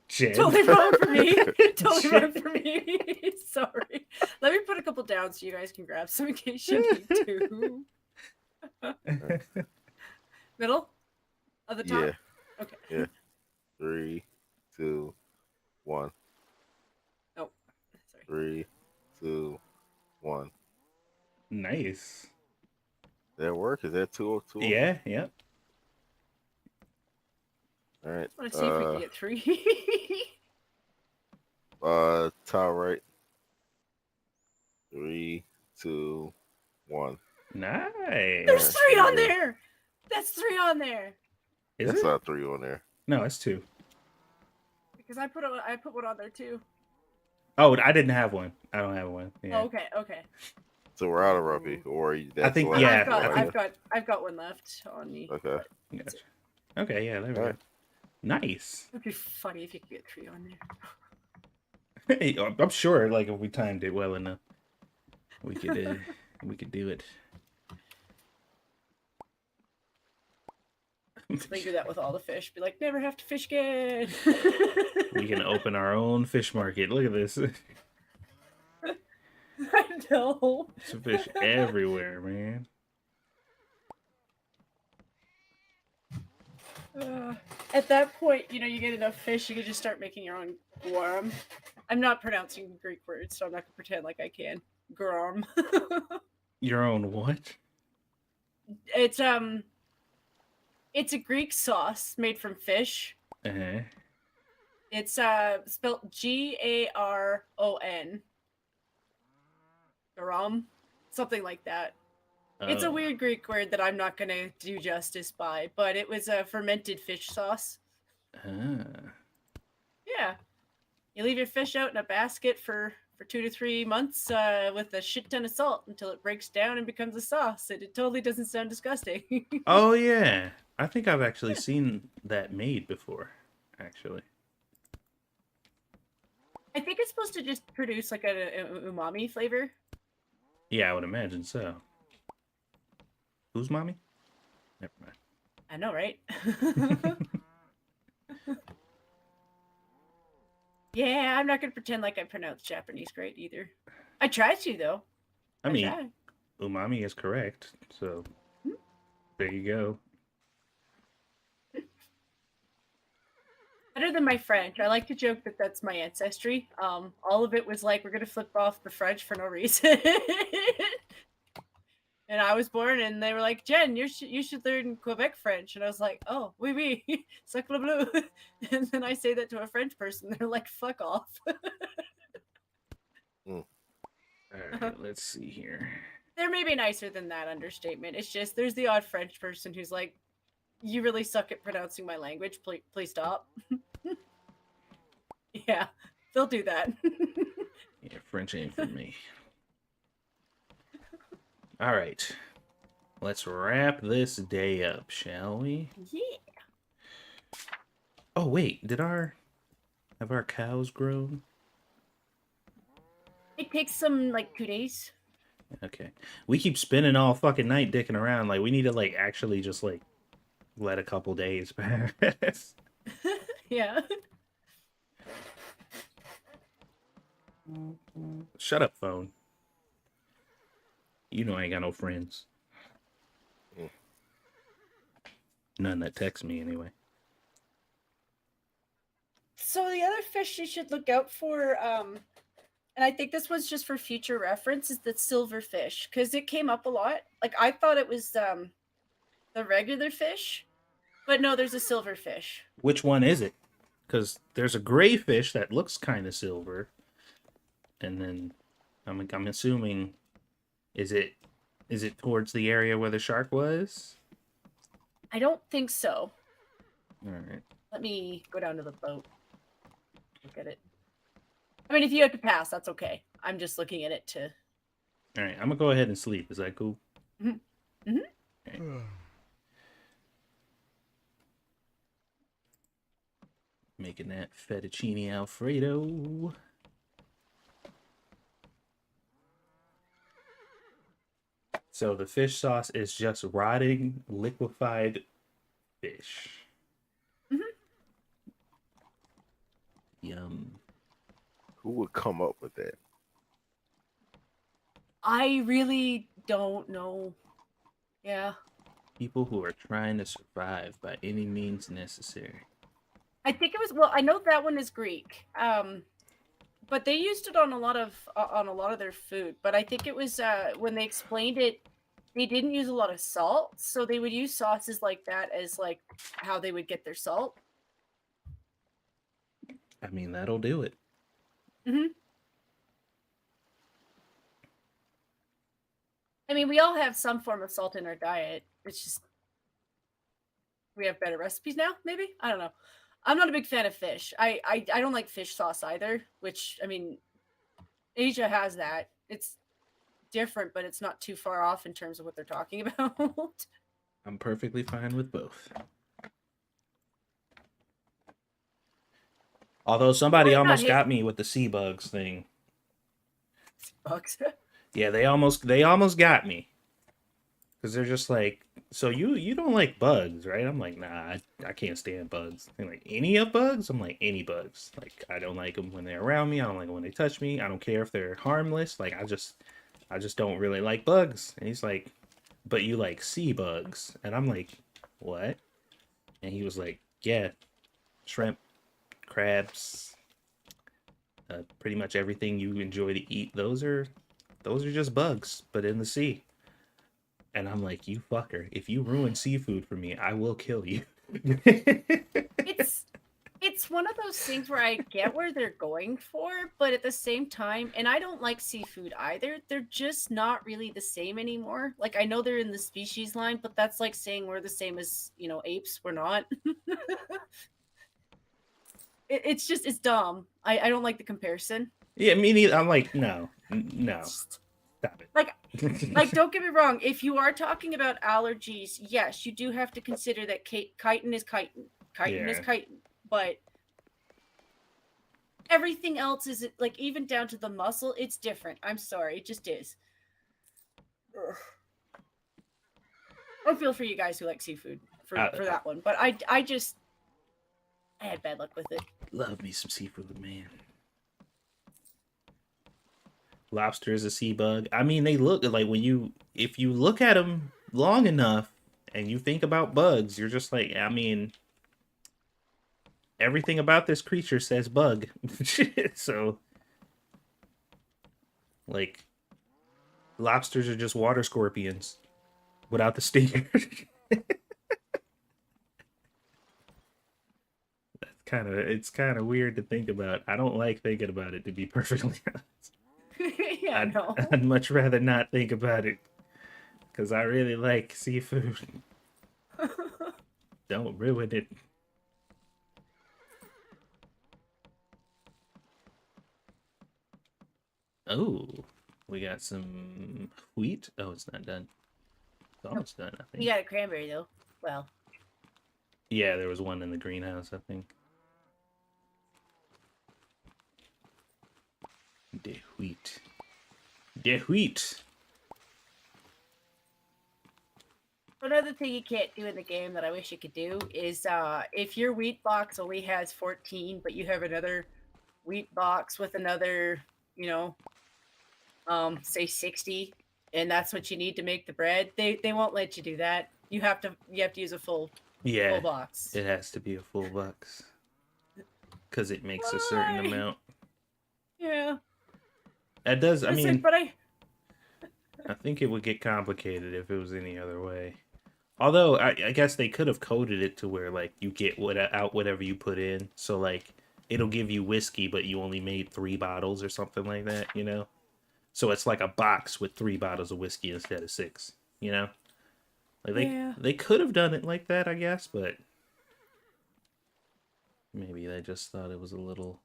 Jen. Totally wrong for me. Totally wrong for me. Sorry. Let me put a couple down so you guys can grab some in case you need to. Middle of the top. Yeah. Okay. Yeah. 3, 2, 1. Oh, sorry. 3, 2, 1. Nice. That work? Is that 2 2? Yeah, yeah. All right. I want to see if we can get 3. Top right. 3, 2, 1. Nice. There's 3 on there. That's 3 on there. Is That's it? not 3 on there. No, it's 2. Because I put one on there too. Oh, I didn't have one. I don't have one. Yeah. Oh, okay, okay. So we're out of Ruffy, or that's think- the last yeah, one? I've got one left on me. Okay. Gotcha. Okay, yeah, there we go. Alright. Nice. It'd be funny if you could get 3 on there. Hey, I'm sure, like, if we timed it well enough. We could do it. They do that with all the fish. Be like, never have to fish again. We can open our own fish market. Look at this. I know. There's fish everywhere, man. At that point, you get enough fish, you can just start making your own guam. I'm not pronouncing Greek words, so I'm not gonna pretend like I can. Guam. Your own what? It's a Greek sauce made from fish. Uh-huh. It's spelled Garon. Garam, something like that. It's a Oh. weird Greek word that I'm not gonna do justice by, but it was a fermented fish sauce. Ah. Yeah, you leave your fish out in a basket for 2 to 3 months with a shit ton of salt until it breaks down and becomes a sauce. It totally doesn't sound disgusting. Oh yeah. I think I've actually seen that made before, actually. I think it's supposed to just produce like a umami flavor. Yeah, I would imagine so. Who's mommy? Never mind. I know, right? Yeah, I'm not gonna pretend like I pronounce Japanese great either. I try to though. I mean, try. umami is correct, so there you go. Better than my French. I like to joke that that's my ancestry. All of it was like we're gonna flip off the French for no reason. And I was born, and they were like, "Jen, you should learn Quebec French." And I was like, "Oh, oui, oui, sacre bleu." And then I say that to a French person, they're like, "Fuck off." All right, let's see here. They're maybe nicer than that understatement. It's just there's the odd French person who's like, "You really suck at pronouncing my language. Please stop." Yeah, they'll do that. Yeah, French ain't for me. All right, let's wrap this day up, shall we? Yeah. Oh wait, have our cows grown? It takes some like 2 days. Okay, we keep spending all fucking night dicking around. Like we need to like actually just like let a couple days pass. Yeah. Shut up, phone. You know I ain't got no friends. None that text me anyway. So the other fish you should look out for, and I think this was just for future reference, is the silverfish, because it came up a lot. Like I thought it was the regular fish, but no, there's a silverfish. Which one is it? Because there's a gray fish that looks kind of silver, and then I'm assuming, is it towards the area where the shark was? I don't think so. All right. Let me go down to the boat. Look at it. I mean, if you have to pass, that's okay. I'm just looking at it to. All right. I'm gonna go ahead and sleep. Is that cool? Mhm. Mhm. Okay. Making that fettuccine Alfredo. So the fish sauce is just rotting liquefied fish. Mhm. Yum. Who would come up with that? I really don't know. Yeah. People who are trying to survive by any means necessary. I think it was, well, I know that one is Greek. But they used it on a lot of their food. But I think it was when they explained it, they didn't use a lot of salt, so they would use sauces like that as like how they would get their salt. I mean, that'll do it. Hmm. I mean, we all have some form of salt in our diet. It's just we have better recipes now, maybe? I don't know. I'm not a big fan of fish. I don't like fish sauce either, which, I mean, Asia has that. It's different, but it's not too far off in terms of what they're talking about. I'm perfectly fine with both. Although somebody Why not almost hit- got me with the sea bugs thing. Bugs. Yeah, they almost got me. Because they're just like, so you don't like bugs, right? I'm like, nah, I can't stand bugs. They're like, any of bugs? I'm like, any bugs. Like, I don't like them when they're around me. I don't like them when they touch me. I don't care if they're harmless. Like, I just don't really like bugs. And he's like, but you like sea bugs. And I'm like, what? And he was like, yeah, shrimp, crabs, pretty much everything you enjoy to eat. Those are just bugs, but in the sea. And I'm like, you fucker, if you ruin seafood for me, I will kill you. It's it's one of those things where I get where they're going for, but at the same time, and I don't like seafood either, they're just not really the same anymore. Like I know they're in the species line, but that's like saying we're the same as, apes. We're not. It's just it's dumb. I don't like the comparison. Yeah, me neither. I'm like, no, no, stop Like it. don't get me wrong, if you are talking about allergies, yes, you do have to consider that chitin is chitin. Chitin is Yeah, chitin. But everything else is like even down to the muscle, it's different. I'm sorry, it just is. Ugh. I feel for you guys who like seafood for I that one, but I had bad luck with it. love me some seafood, man. Lobster is a sea bug. I mean, they look like if you look at them long enough and you think about bugs, you're just like, I mean, everything about this creature says bug. So, like, lobsters are just water scorpions without the stinger. It's kind of weird to think about. I don't like thinking about it, to be perfectly honest. Yeah, no. I'd much rather not think about it because I really like seafood. Don't ruin it. Oh, we got some wheat. Oh, it's not done. It's almost done, I You think. got a cranberry though. Well, Yeah, there was one in the greenhouse, I think. The wheat. The wheat. another thing you can't do in the game that I wish you could do is if your wheat box only has 14, but you have another wheat box with another, say 60, and that's what you need to make the bread, they won't let you do that. You have to use a full Yeah, box. it has to be a full box because it makes a certain Why? amount. Yeah. It does. I It's like, mean, but I think it would get complicated if it was any other way. Although I guess they could have coded it to where like you get out whatever you put in. So like it'll give you whiskey, but you only made 3 bottles or something like that. So it's like a box with 3 bottles of whiskey instead of 6. Like yeah. they could have done it like that, I guess, but maybe they just thought it was a little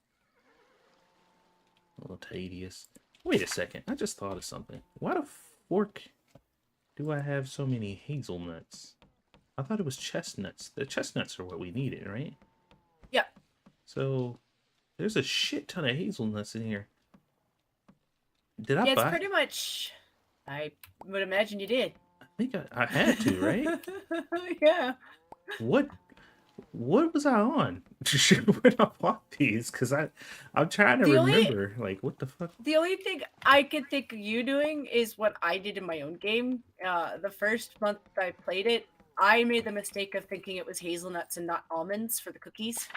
tedious. Wait a second, I just thought of something. Why the fork do I have so many hazelnuts? I thought it was chestnuts. The chestnuts are what we needed, right? Yeah. So there's a shit ton of hazelnuts in here. Did I Yeah, it's buy? pretty much. I would imagine you did. I think I had to, right? Yeah. What was I on when I bought these? Because I'm trying to The only remember. Like, what the fuck? the only thing I could think of you doing is what I did in my own game. The first month I played it, I made the mistake of thinking it was hazelnuts and not almonds for the cookies.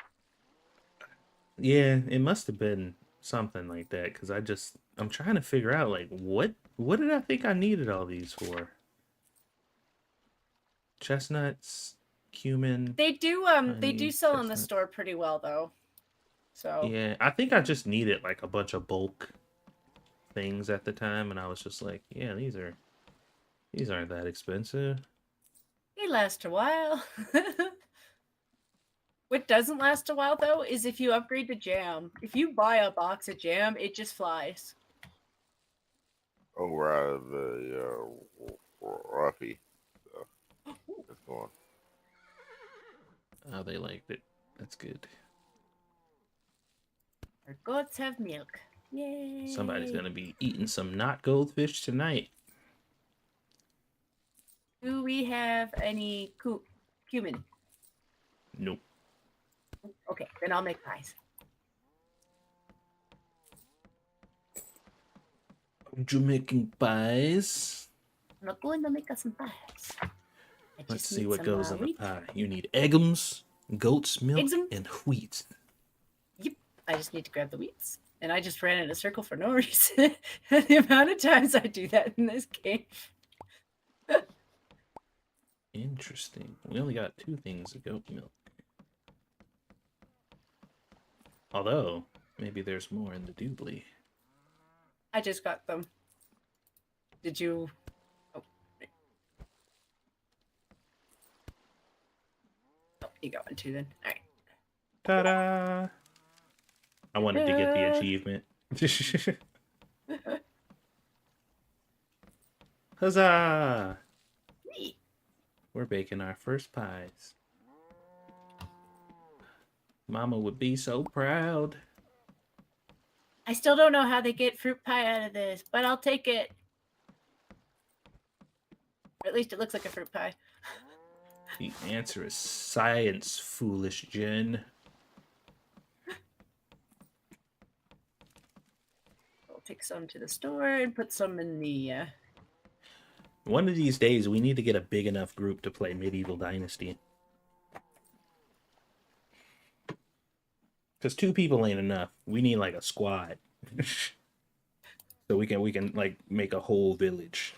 Yeah, it must have been something like that. Because I'm trying to figure out like what did I think I needed all these for? Chestnuts, cumin, They do honey, sell in the chestnut. store pretty well though. So Yeah, I think I just needed like a bunch of bulk things at the time, and I was just like, yeah, these aren't that expensive. they last a while. What doesn't last a while though is if you upgrade to jam. If you buy a box of jam, it just flies. Oh, we're out of the roughy. So it's going. Oh, they liked it. That's good. Our goats have milk. Yay! Somebody's gonna be eating some not goldfish tonight. Do we have any cumin? Nope. Okay, then I'll make pies. Jamaican pies. I'm going to make us some pies. I Let's just see need what some, goes in the wheat. pie. You need eggums, goat's milk, Eggsum? and wheat. Yep, I just need to grab the wheats. And I just ran in a circle for no reason. The amount of times I do that in this game. Interesting. We only got 2 things of goat milk. Although, maybe there's more in the doobly. I just got them. Did you? Oh, you got one too then. All right. Ta-da! I wanted to get the achievement. Huzzah! Neat. We're baking our first pies. Mama would be so proud. I still don't know how they get fruit pie out of this, but I'll take it. Or at least it looks like a fruit pie. The answer is science, foolish Jen. I'll take some to the store and put some in the. One of these days, we need to get a big enough group to play Medieval Dynasty. Because 2 people ain't enough. We need like a squad. So we can like make a whole village.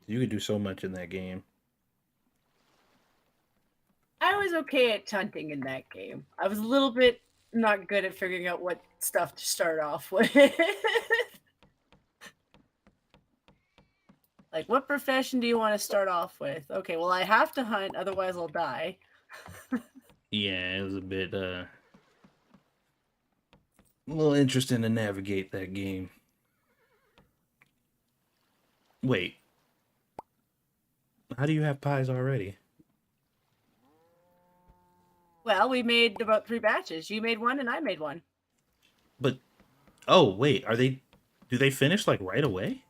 You could do so much in that game. I was okay at hunting in that game. I was a little bit not good at figuring out what stuff to start off with. Like, what profession do you want to start off with? Okay, well, I have to hunt, otherwise I'll die. Yeah, it was a bit a little interesting to navigate that game. Wait. How do you have pies already? Well, we made about 3 batches. You made one and I made one. But oh, wait, do they finish like right away?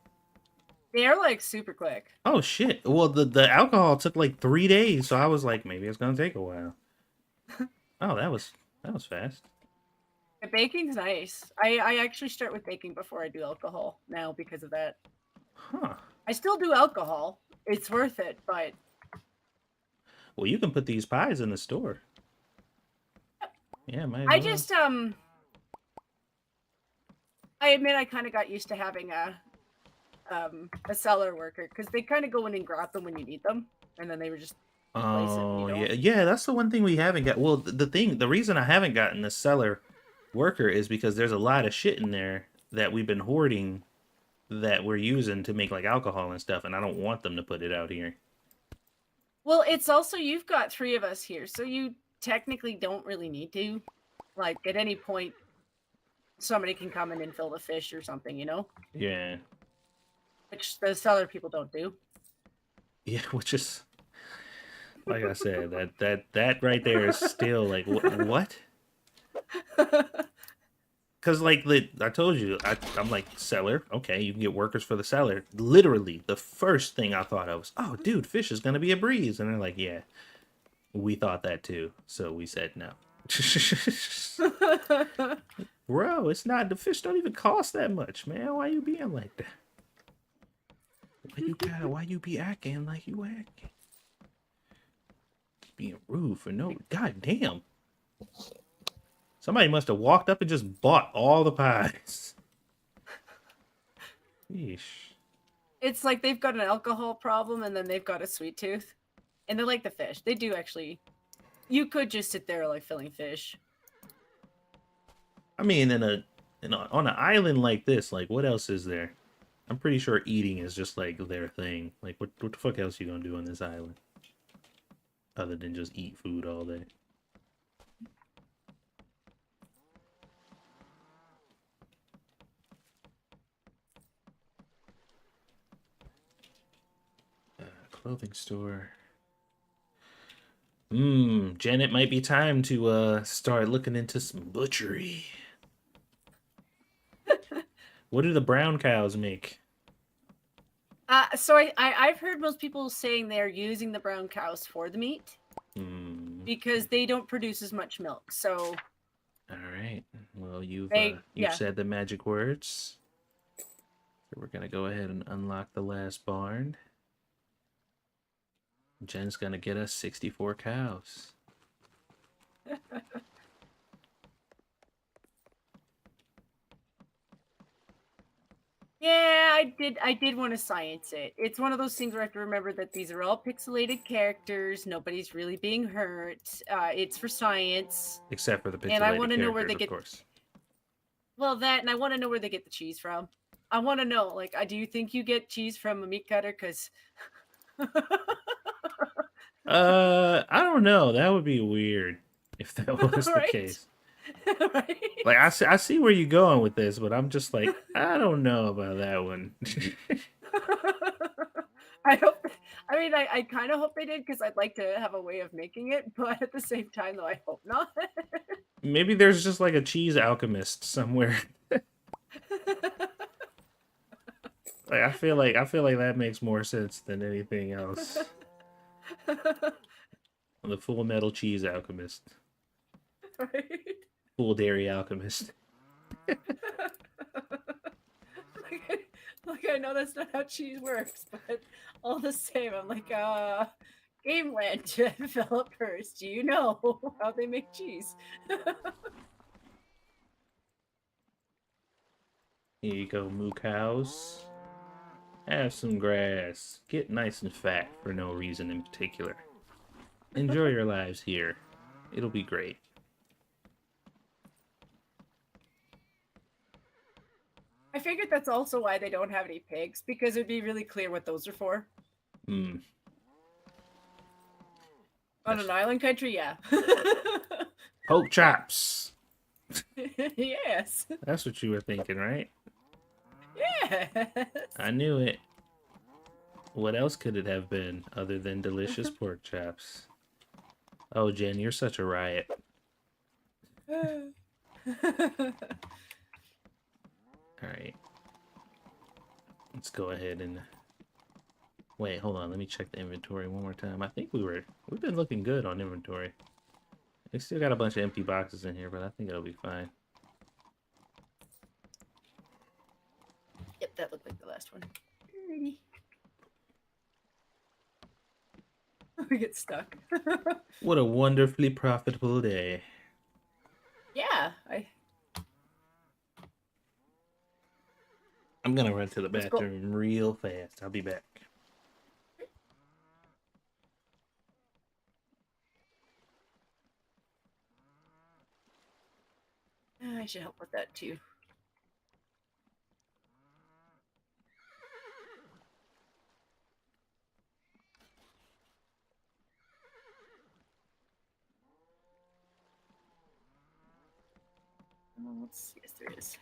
They're like super quick. Oh shit. Well, the alcohol took like 3 days, so I was like maybe it's going to take a while. Oh, that was fast. The baking's nice. I actually start with baking before I do alcohol now because of that. Huh. I still do alcohol. It's worth it, but Well, you can put these pies in the store. Yeah, might as I well. just I admit I kind of got used to having a cellar worker because they kind of go in and grab them when you need them, and then they were just replace it when Oh, you don't. yeah, that's the one thing we haven't got. Well, the reason I haven't gotten the cellar worker is because there's a lot of shit in there that we've been hoarding that we're using to make like alcohol and stuff, and I don't want them to put it out here. Well, it's also you've got 3 of us here, so you technically don't really need to. Like at any point, somebody can come in and fill the fish or something, you know, Yeah. which the cellar people don't do. Yeah, which is like I said, that right there is still like what? Because like I told you, I'm like cellar. Okay, you can get workers for the cellar. Literally, the first thing I thought of was, oh, dude, fish is gonna be a breeze, and they're like, yeah, we thought that too, so we said no. Bro, it's not. The fish don't even cost that much, man. Why you being like that? Why you be acting like you acting? Being rude for no. God damn. Somebody must have walked up and just bought all the pies. Yeesh. It's like they've got an alcohol problem and then they've got a sweet tooth, and they like the fish. They do actually. You could just sit there like filling fish. I mean, on an island like this, like what else is there? I'm pretty sure eating is just like their thing. Like what the fuck else you gonna do on this island? Other than just eat food all day. Clothing store. Jen, it might be time to start looking into some butchery. What do the brown cows make? So I've heard most people saying they're using the brown cows for the meat because they don't produce as much milk. So, all right. Well, you've yeah. said the magic words. So we're gonna go ahead and unlock the last barn. Jen's gonna get us 64 cows. Yeah, I did want to science it. It's one of those things where I have to remember that these are all pixelated characters. Nobody's really being hurt. It's for science. Except for the pixelated And I want to know where they characters, get. of course. Well, that, and I want to know where they get the cheese from. I want to know, like, do you think you get cheese from a meat cutter? Because I don't know. That would be weird if that was the Right? case. Right? Like I see where you're going with this, but I'm just like, I don't know about that one. I hope. I mean, I kind of hope they did because I'd like to have a way of making it, but at the same time, though, I hope not. Maybe there's just like a cheese alchemist somewhere. Like I feel like that makes more sense than anything else. The Full Metal Cheese Alchemist, Right? Full Dairy Alchemist. Like, I know that's not how cheese works, but all the same, I'm like, Gameland developers, do you know how they make cheese? Here you go, moo cows. Have some grass. Get nice and fat for no reason in particular. Enjoy your lives here. It'll be great. I figured that's also why they don't have any pigs, because it'd be really clear what those are for. Hmm. On an island country, yeah. Pork chops. Yes. That's what you were thinking, right? Yes. I knew it. What else could it have been other than delicious pork chops? Oh, Jen, you're such a riot. Alright. Let's go ahead and... Wait, hold on. Let me check the inventory one more time. I think we've been looking good on inventory. We still got a bunch of empty boxes in here, but I think it'll be fine. Yep, that looked like the last one. We get stuck. What a wonderfully profitable day. Yeah, I'm gonna run to the Let's go. bathroom real fast. I'll be back. I should help with that too. Let's see if there is.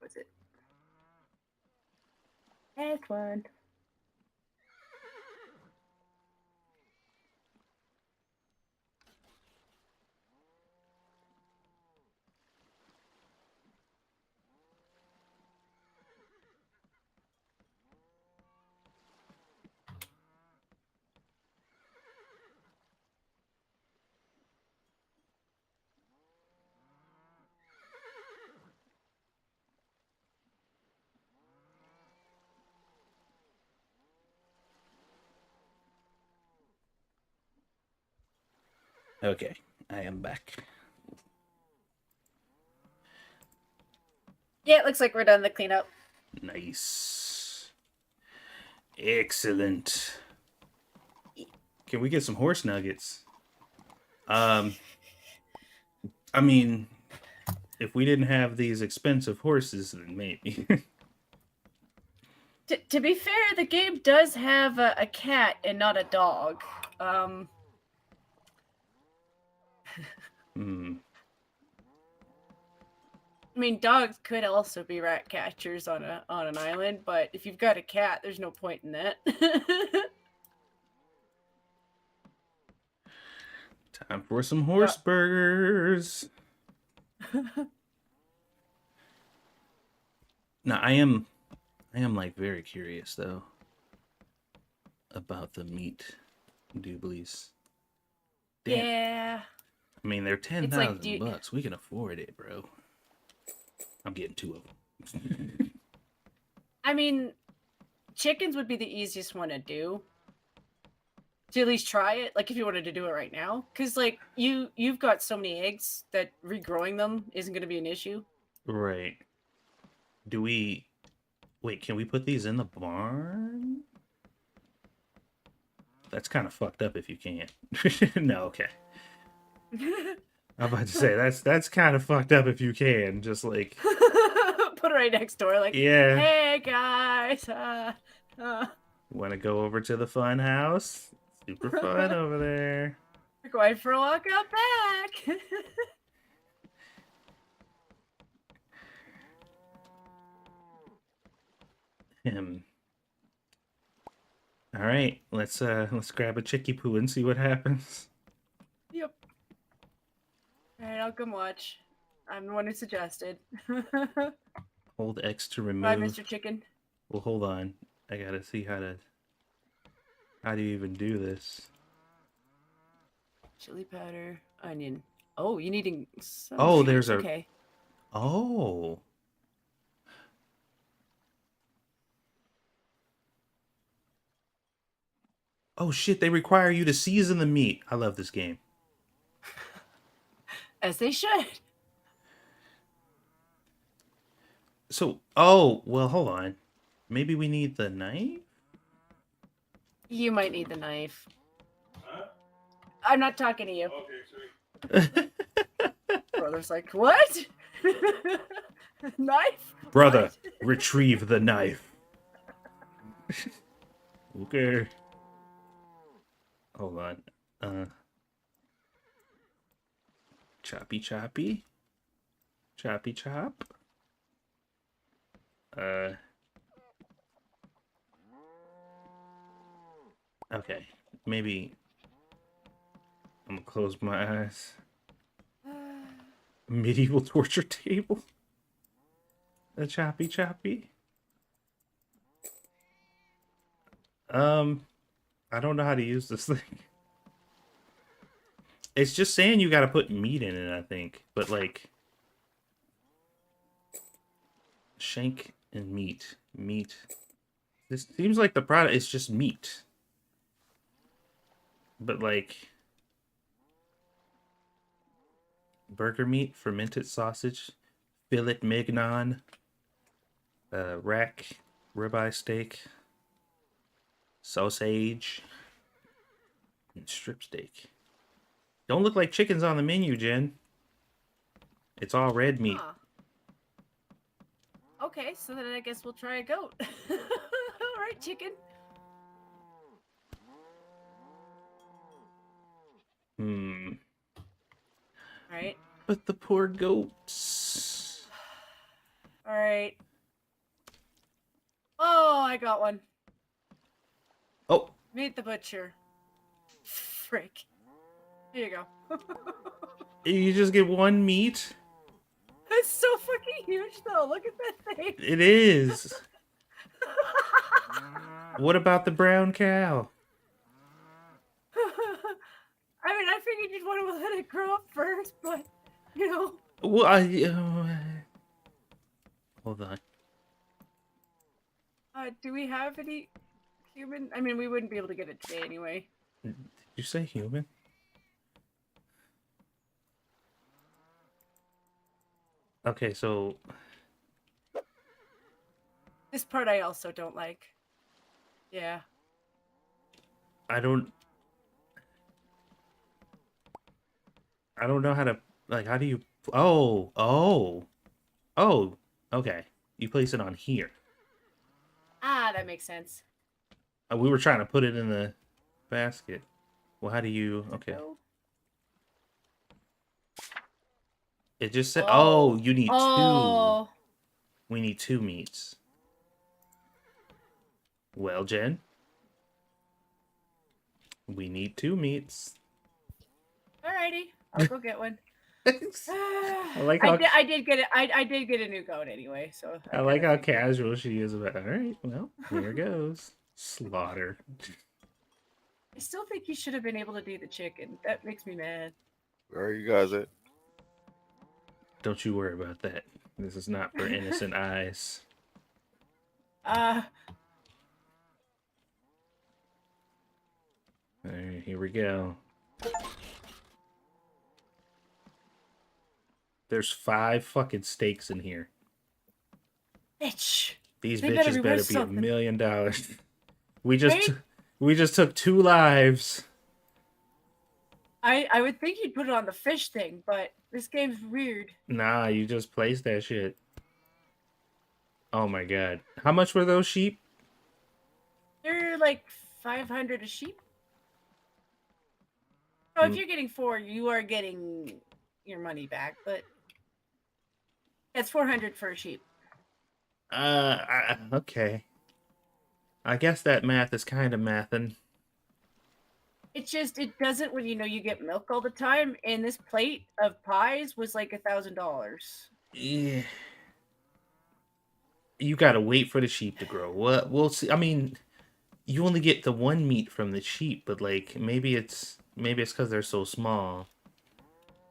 Was it? Last one. Okay, I am back. Yeah, it looks like we're done the cleanup. Nice. Excellent. Can we get some horse nuggets? I mean, if we didn't have these expensive horses, then maybe. To be fair, the game does have a cat and not a dog. Hmm. I mean, dogs could also be rat catchers on an island, but if you've got a cat, there's no point in that. Time for some horse burgers. Now, I am like very curious though about the meat dooblies. Damn. Yeah. I mean, they're It's like, $10,000. We can afford it, bro. I'm getting 2 of them. I mean, chickens would be the easiest one to do. To at least try it, like if you wanted to do it right now, because like you've got so many eggs that regrowing them isn't going to be an issue. Right. Do we... Wait, can we put these in the barn? That's kind of fucked up if you can't. No, okay. I'm about to say, that's kind of fucked up if you can. Just like... Put it right next door, like, Yeah. hey guys, Want to go over to the fun house? Super fun over there. we're going for a walk out back. All right, let's grab a chicky poo and see what happens. Yep. All right, I'll come watch. I'm the one who suggested. Hold X to remove. Bye, Mr. Chicken. Well, hold on. I gotta see how do you even do this? Chili powder, onion. Oh, you needing some Oh, shoots. there's a- okay. Oh. Oh shit, they require you to season the meat. I love this game. As they should. So, oh, well, hold on. Maybe we need the knife? You might need the knife. I'm not talking to you. Okay, Brother's like, what? Knife? Brother, What? retrieve the knife. Okay. Hold on. Choppy choppy. Choppy chop. Okay. Maybe I'm gonna close my eyes. Medieval torture table. A choppy choppy. I don't know how to use this thing. It's just saying you gotta put meat in it, I think. But like shank and meat. Meat. This seems like the product is just meat. But like burger meat, fermented sausage, filet mignon, rack, ribeye steak, sausage, and strip steak. Don't look like chickens on the menu, Jen. It's all red meat. Huh. Okay, so then I guess we'll try a goat. All right, chicken. All right. But the poor goats. All right. Oh, I got one. Oh, Meet the butcher. Frick. Here you go. you just get one meat? It's so fucking huge, though. Look at that thing. It is. What about the brown cow? I mean, I figured you'd want to let it grow up first, but, you know. Well, hold on. Do we have any human? I mean, we wouldn't be able to get it today anyway. Did you say human? Okay, so This part I also don't like. Yeah. I don't know how to Like, how do you... Oh, oh, oh, okay. You place it on here. Ah, that makes sense. We were trying to put it in the basket. Well, how do you... Okay. Go. It just said... Oh, Oh. you need two. Oh. We need 2 meats. Well, Jen. We need 2 meats. Alrighty. I'll go get one. I like how I did get it. I did get a new goat anyway, so I like how casual she is about it. All right, well, here goes. Slaughter. I still think you should have been able to do the chicken. That makes me mad. Where are you guys at? Don't you worry about that. This is not for innocent eyes. Uh, All right, here we go. There's 5 fucking steaks in here. bitch. These They better bitches be better worth be something. $1 million. We just Right? we just took 2 lives. I would think you'd put it on the fish thing, but this game's weird. Nah, you just placed that shit. Oh my god. How much were those sheep? They're like 500 a sheep. So if Mm. you're getting 4, you are getting your money back, but that's 400 for a sheep. Okay. I guess that math is kind of mathin'. It's just it doesn't when you know you get milk all the time. And this plate of pies was like $1,000. Yeah. You gotta wait for the sheep to grow. What? We'll see. I mean, you only get the 1 meat from the sheep, but like maybe it's because they're so small.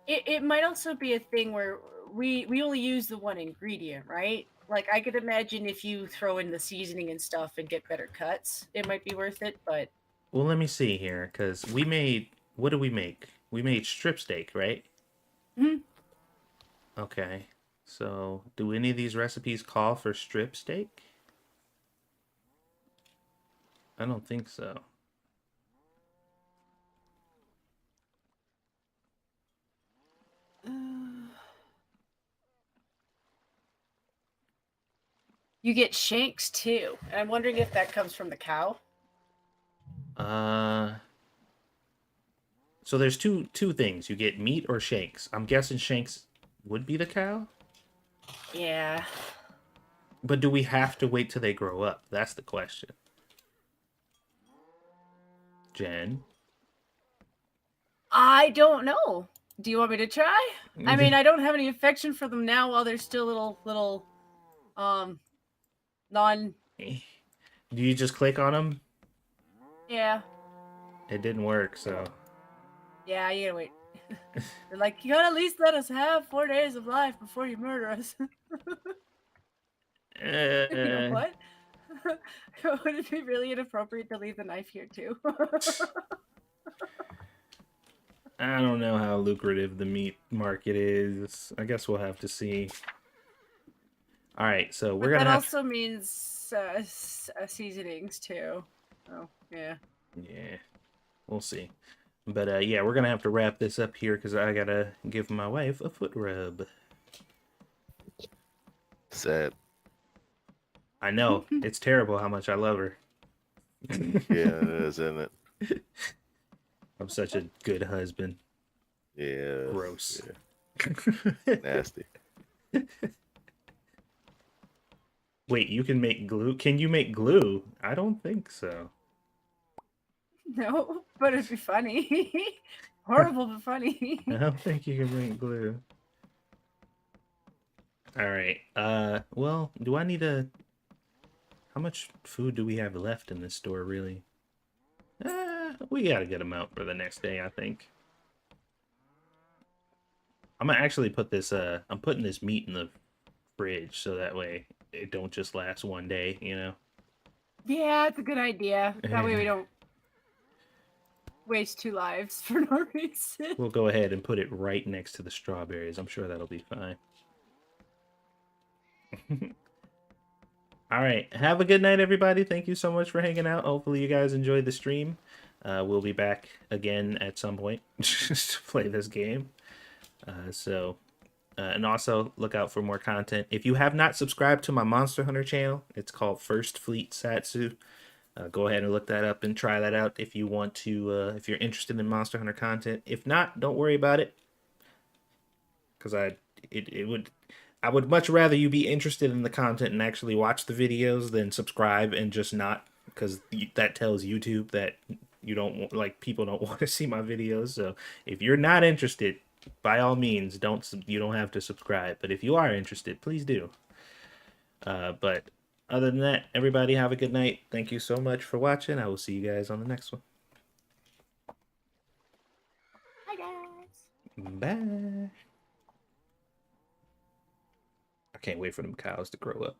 It might also be a thing where we only use the one ingredient, right? Like I could imagine if you throw in the seasoning and stuff and get better cuts, it might be worth it. But Well, let me see here, because we made... What did we make? We made strip steak, right? Mhm. Okay. So, do any of these recipes call for strip steak? I don't think so. you get shanks too. And I'm wondering if that comes from the cow. So there's two things. You get meat or shanks. I'm guessing shanks would be the cow? Yeah. But do we have to wait till they grow up? That's the question. Jen? I don't know. Do you want me to try? I mean, I don't have any affection for them now while they're still little non Do you just click on them? yeah. It didn't work, so... Yeah, you gotta wait. They're like, you gotta at least let us have 4 days of life before you murder us. You know what? Would it be really inappropriate to leave the knife here too? I don't know how lucrative the meat market is. I guess we'll have to see. All right, so we're But gonna that have... also means seasonings too. Oh yeah. Yeah, we'll see. But yeah, we're gonna have to wrap this up here because I gotta give my wife a foot rub. Sad. I know, it's terrible how much I love her. Yeah, it is, isn't it? I'm such a good husband. Yeah. Gross. Yeah. Nasty. Wait, you can make glue? Can you make glue? I don't think so. No, but it'd be funny. Horrible but funny. I don't think you can make glue. All right. Well, do I need a... How much food do we have left in this store, really? We gotta get them out for the next day, I think. I'm gonna actually put this, I'm putting this meat in the fridge so that way it don't just last 1 day, you know? Yeah, it's a good idea. That way we don't waste 2 lives for no reason. We'll go ahead and put it right next to the strawberries. I'm sure that'll be fine. All right. Have a good night, everybody. Thank you so much for hanging out. Hopefully you guys enjoyed the stream. We'll be back again at some point to play this game. And also look out for more content. If you have not subscribed to my Monster Hunter channel, it's called First Fleet Satsu. Go ahead and look that up and try that out if you want to. If you're interested in Monster Hunter content. If not, don't worry about it. Because I would much rather you be interested in the content and actually watch the videos than subscribe and just not. Because that tells YouTube that you don't like people don't want to see my videos. So if you're not interested, by all means, you don't have to subscribe. But if you are interested, please do. But other than that, everybody have a good night. Thank you so much for watching. I will see you guys on the next one. Hi guys. Bye. I can't wait for them cows to grow up.